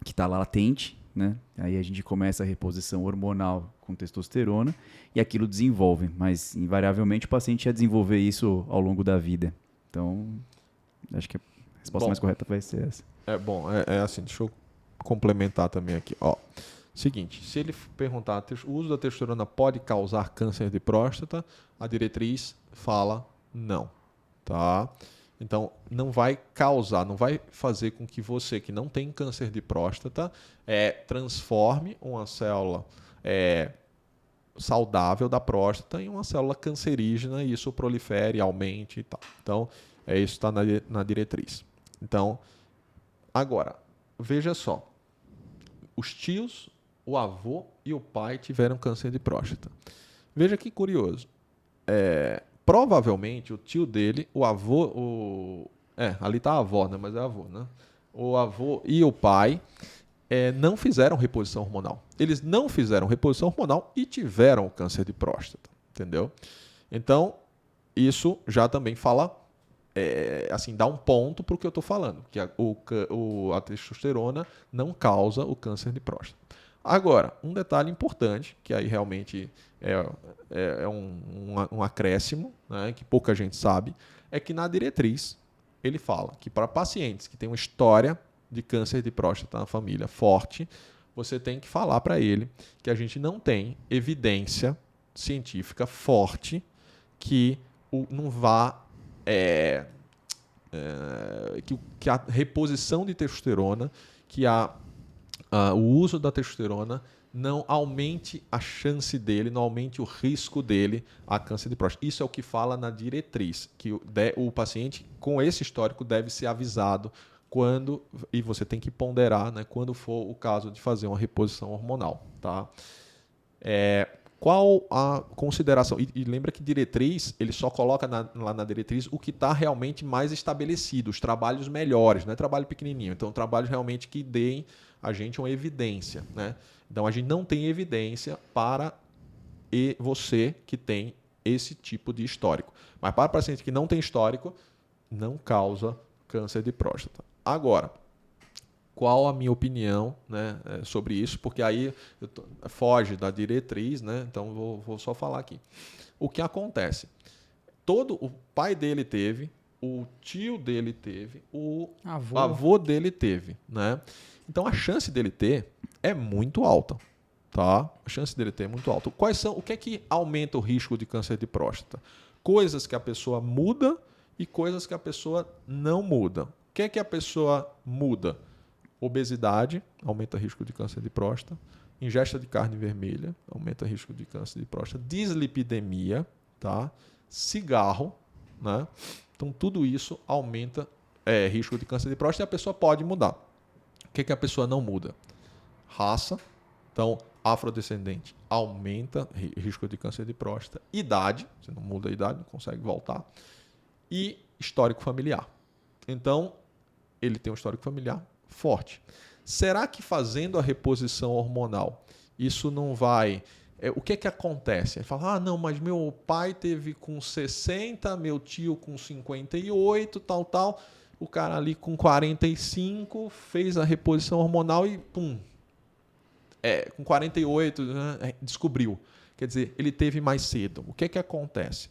que está lá latente, né? Aí a gente começa a reposição hormonal com testosterona e aquilo desenvolve, mas invariavelmente o paciente ia desenvolver isso ao longo da vida. Então, acho que a resposta mais correta vai ser essa. Assim, deixa eu complementar também aqui. Seguinte, se ele perguntar, o uso da testosterona pode causar câncer de próstata, a diretriz fala não, tá? Então, não vai causar, não vai fazer com que você que não tem câncer de próstata transforme uma célula saudável da próstata em uma célula cancerígena e isso prolifere, aumente e tal. Então, isso está na diretriz. Então, agora, veja só. Os tios, o avô e o pai tiveram câncer de próstata. Veja que curioso. Provavelmente o tio dele, o avô, ali está a avó, né? Mas é avô, né? O avô e o pai não fizeram reposição hormonal. Eles não fizeram reposição hormonal e tiveram câncer de próstata, entendeu? Então, isso já também fala, assim, dá um ponto para o que eu estou falando, que a testosterona não causa o câncer de próstata. Agora, um detalhe importante, que aí realmente é um acréscimo, né, que pouca gente sabe, é que na diretriz ele fala que para pacientes que têm uma história de câncer de próstata na família forte, você tem que falar para ele que a gente não tem evidência científica forte que não vá... que a reposição de testosterona, que o uso da testosterona não aumente a chance dele, não aumente o risco dele a câncer de próstata. Isso é o que fala na diretriz, que o paciente com esse histórico deve ser avisado quando, e você tem que ponderar, né, quando for o caso de fazer uma reposição hormonal. Tá? Qual a consideração? E lembra que diretriz, ele só coloca lá na diretriz o que está realmente mais estabelecido, os trabalhos melhores, não é trabalho pequenininho. Então, trabalhos realmente que deem a gente uma evidência. Né? Então, a gente não tem evidência para você que tem esse tipo de histórico. Mas para paciente que não tem histórico, não causa câncer de próstata. Agora, qual a minha opinião, né, sobre isso? Porque aí foge da diretriz, né? Então vou só falar aqui. O que acontece? O pai dele teve, o tio dele teve, o avô dele teve, né? Então a chance dele ter é muito alta, tá? A chance dele ter é muito alta. O que é que aumenta o risco de câncer de próstata? Coisas que a pessoa muda e coisas que a pessoa não muda. O que é que a pessoa muda? Obesidade, aumenta o risco de câncer de próstata. Ingesta de carne vermelha, aumenta o risco de câncer de próstata. Dislipidemia, tá? Cigarro, né? Então, tudo isso aumenta risco de câncer de próstata e a pessoa pode mudar. O que é que a pessoa não muda? Raça. Então, afrodescendente aumenta risco de câncer de próstata. Idade, você não muda a idade, não consegue voltar. E histórico familiar. Então, ele tem um histórico familiar forte. Será que fazendo a reposição hormonal, isso não vai... o que é que acontece? Ele fala, não, mas meu pai teve com 60, meu tio com 58, tal. O cara ali com 45 fez a reposição hormonal e, pum, com 48, né, descobriu. Quer dizer, ele teve mais cedo. O que é que acontece?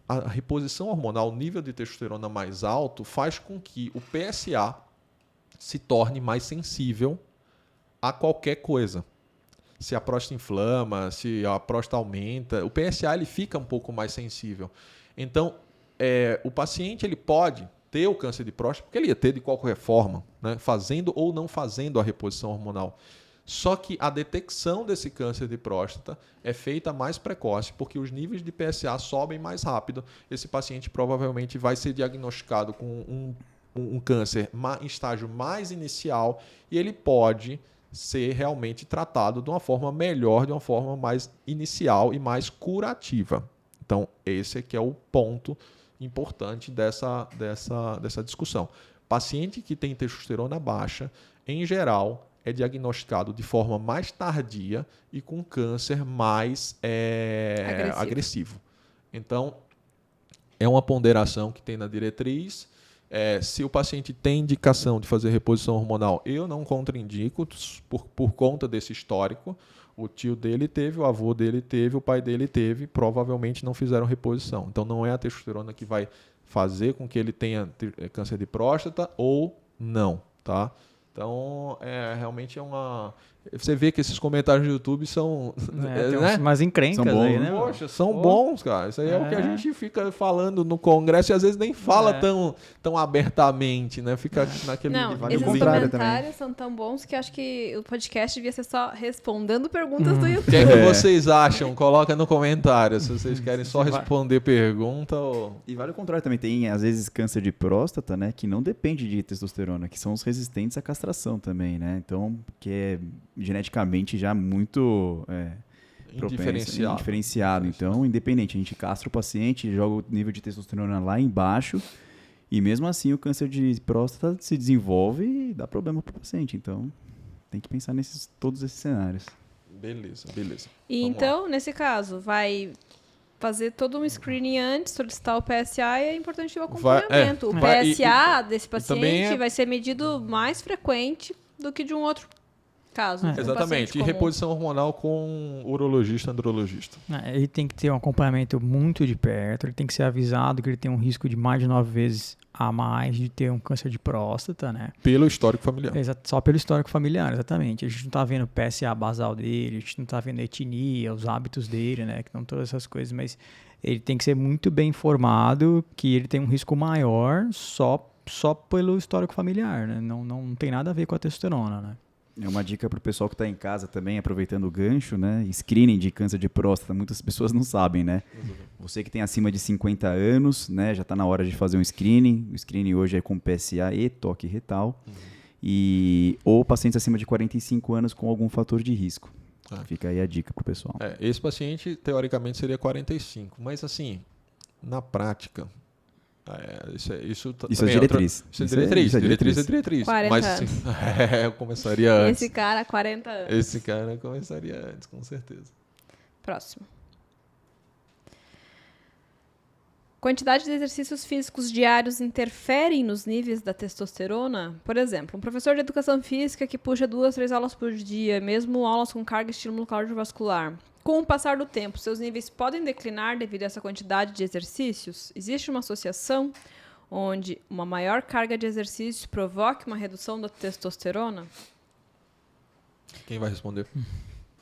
A reposição hormonal, o nível de testosterona mais alto, faz com que o PSA se torne mais sensível a qualquer coisa. Se a próstata inflama, se a próstata aumenta, o PSA ele fica um pouco mais sensível. Então, o paciente ele pode ter o câncer de próstata, porque ele ia ter de qualquer forma, né, fazendo ou não fazendo a reposição hormonal. Só que a detecção desse câncer de próstata é feita mais precoce, porque os níveis de PSA sobem mais rápido. Esse paciente provavelmente vai ser diagnosticado com um câncer em estágio mais inicial e ele pode ser realmente tratado de uma forma melhor, de uma forma mais inicial e mais curativa. Então, esse aqui é o ponto importante dessa discussão. Paciente que tem testosterona baixa, em geral, é diagnosticado de forma mais tardia e com câncer mais agressivo. Então, é uma ponderação que tem na diretriz. Se o paciente tem indicação de fazer reposição hormonal, eu não contraindico por conta desse histórico. O tio dele teve, o avô dele teve, o pai dele teve, provavelmente não fizeram reposição. Então, não é a testosterona que vai fazer com que ele tenha câncer de próstata ou não, tá? Então, realmente é uma... Você vê que esses comentários no YouTube são... tem umas encrencas são bons, aí, né? Poxa, são bons, cara. Isso aí é o que a gente fica falando no congresso e às vezes nem fala tão abertamente, né? Fica naquele... Não, esses comentários são tão bons que acho que o podcast devia ser só respondendo perguntas do YouTube. O que é que vocês acham? Coloca no comentário se vocês querem só responder pergunta ou... E vale o contrário também. Tem, às vezes, câncer de próstata, né? Que não depende de testosterona, que são os resistentes à castração também, né? Então, que é geneticamente já muito indiferenciado. Então, independente, a gente castra o paciente, joga o nível de testosterona lá embaixo e mesmo assim o câncer de próstata se desenvolve e dá problema para o paciente. Então, tem que pensar todos esses cenários. Beleza. E então, nesse caso, vai fazer todo um screening antes, solicitar o PSA e é importante o acompanhamento. O PSA desse paciente vai ser medido mais frequente do que de um outro caso. Exatamente. E reposição hormonal com urologista, andrologista. Ele tem que ter um acompanhamento muito de perto, ele tem que ser avisado que ele tem um risco de mais de 9 vezes a mais de ter um câncer de próstata, né? Pelo histórico familiar. Só pelo histórico familiar, exatamente. A gente não está vendo o PSA basal dele, a gente não está vendo a etnia, os hábitos dele, né? Que não todas essas coisas, mas ele tem que ser muito bem informado que ele tem um risco maior só pelo histórico familiar, né? Não tem nada a ver com a testosterona, né? É uma dica para o pessoal que está em casa também, aproveitando o gancho, né? Screening de câncer de próstata, muitas pessoas não sabem, né? Você que tem acima de 50 anos, né? Já está na hora de fazer um screening. O screening hoje é com PSA e toque retal. Ou pacientes acima de 45 anos com algum fator de risco. Fica aí a dica para o pessoal. Esse paciente, teoricamente, seria 45. Mas, assim, na prática... Isso é diretriz. Isso é diretriz. 40 Mas assim, eu começaria antes. Esse cara, 40 anos. Esse cara começaria antes, com certeza. Próximo. Quantidade de exercícios físicos diários interferem nos níveis da testosterona? Por exemplo, um professor de educação física que puxa 2, 3 aulas por dia, mesmo aulas com carga e estímulo cardiovascular. Com o passar do tempo, seus níveis podem declinar devido a essa quantidade de exercícios? Existe uma associação onde uma maior carga de exercícios provoque uma redução da testosterona? Quem vai responder?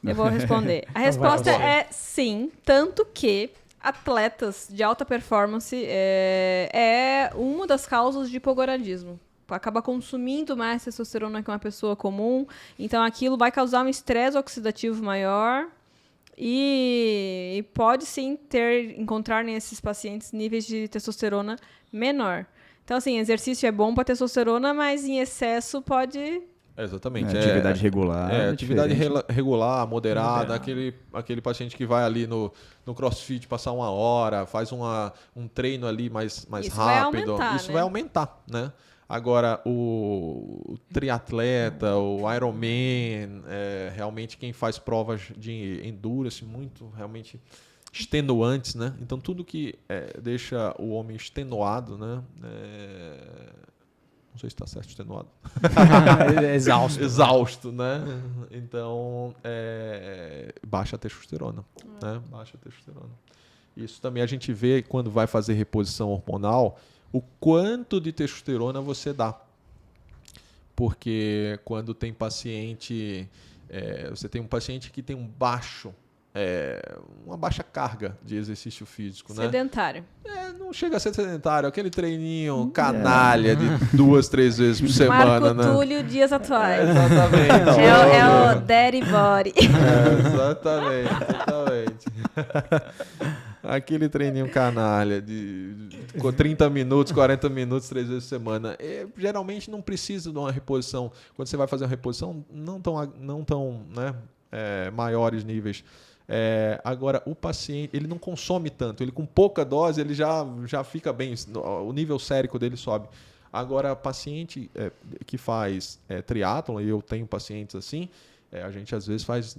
Eu vou responder. A resposta é sim, tanto que atletas de alta performance é uma das causas de hipogonadismo. Acaba consumindo mais testosterona que uma pessoa comum, então aquilo vai causar um estresse oxidativo maior. E pode sim encontrar nesses pacientes níveis de testosterona menor. Então, assim, exercício é bom para testosterona, mas em excesso pode... Exatamente. Atividade regular. Atividade regular, moderada, aquele paciente que vai ali no CrossFit passar 1 hora, faz um treino ali mais Isso rápido. Isso vai aumentar, né? Agora, o triatleta, o Ironman, realmente quem faz provas de endurance muito realmente extenuantes, né? Então, tudo que deixa o homem extenuado, né? Não sei se está certo, extenuado. Exausto. Exausto, né? Então, baixa a testosterona, né? Baixa a testosterona. Isso também a gente vê quando vai fazer reposição hormonal, o quanto de testosterona você dá. Porque quando tem paciente... você tem um paciente que tem uma baixa carga de exercício físico. Sedentário. Né? Não chega a ser sedentário. Aquele treininho canalha de 2, 3 vezes por semana. Marco Túlio Dias Atuais. Exatamente. É o Daddy Body. Exatamente. Aquele treininho canalha de 30 minutos, 40 minutos, 3 vezes por semana. Geralmente não precisa de uma reposição. Quando você vai fazer uma reposição, não tão né, maiores níveis. Agora, o paciente ele não consome tanto. Ele com pouca dose ele já fica bem. O nível sérico dele sobe. Agora, paciente que faz triatlon, e eu tenho pacientes assim, a gente às vezes faz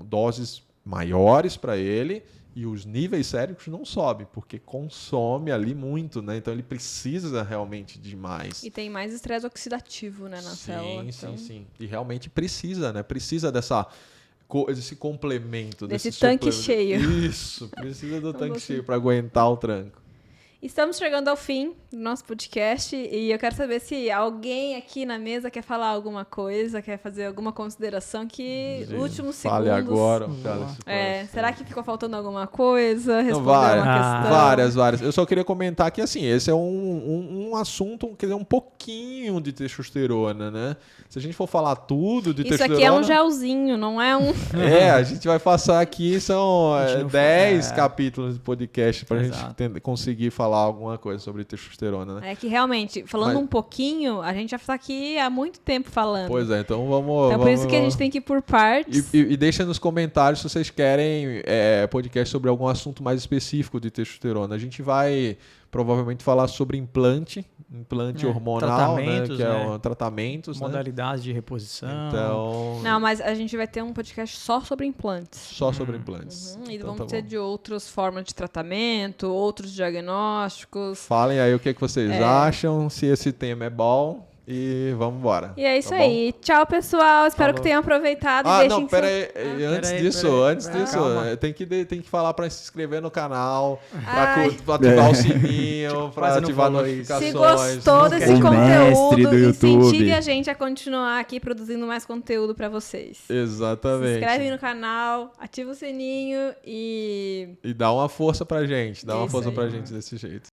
doses maiores para ele e os níveis séricos não sobem, porque consome ali muito, né? Então ele precisa realmente de mais. E tem mais estresse oxidativo, né, na célula. Então... Sim. E realmente precisa, né? Precisa desse complemento. Desse tanque cheio. Isso, precisa do tanque cheio para aguentar o tranco. Estamos chegando ao fim do nosso podcast e eu quero saber se alguém aqui na mesa quer falar alguma coisa, quer fazer alguma consideração que últimos segundos... Fale agora. Será que ficou faltando alguma coisa? Responder uma questão? Várias. Eu só queria comentar que assim, esse é um assunto, quer dizer, um pouquinho de testosterona, né? Se a gente for falar tudo de testosterona... Isso aqui é um gelzinho, não é um... a gente vai passar aqui, são 10 capítulos de podcast pra gente conseguir falar alguma coisa sobre testosterona, né? É que realmente, falando um pouquinho, a gente já está aqui há muito tempo falando. Pois é, então vamos... Então por isso que a gente tem que ir por partes. E deixa nos comentários se vocês querem podcast sobre algum assunto mais específico de testosterona. A gente vai provavelmente falar sobre implante hormonal, tratamentos, né? Tratamentos, modalidades de reposição. Então... Não, mas a gente vai ter um podcast só sobre implantes. Só sobre implantes. E então, vamos ter de outras formas de tratamento, outros diagnósticos. Falem aí o que vocês acham, se esse tema é bom. E vamos embora. E é isso aí. Tchau, pessoal. Espero que tenham aproveitado. Não, peraí. Antes disso, tem que falar para se inscrever no canal, para ativar o sininho, para ativar notificações. Se gostou desse conteúdo, incentive a gente a continuar aqui produzindo mais conteúdo para vocês. Exatamente. Se inscreve no canal, ativa o sininho e dá uma força pra gente. Dá uma força pra gente desse jeito.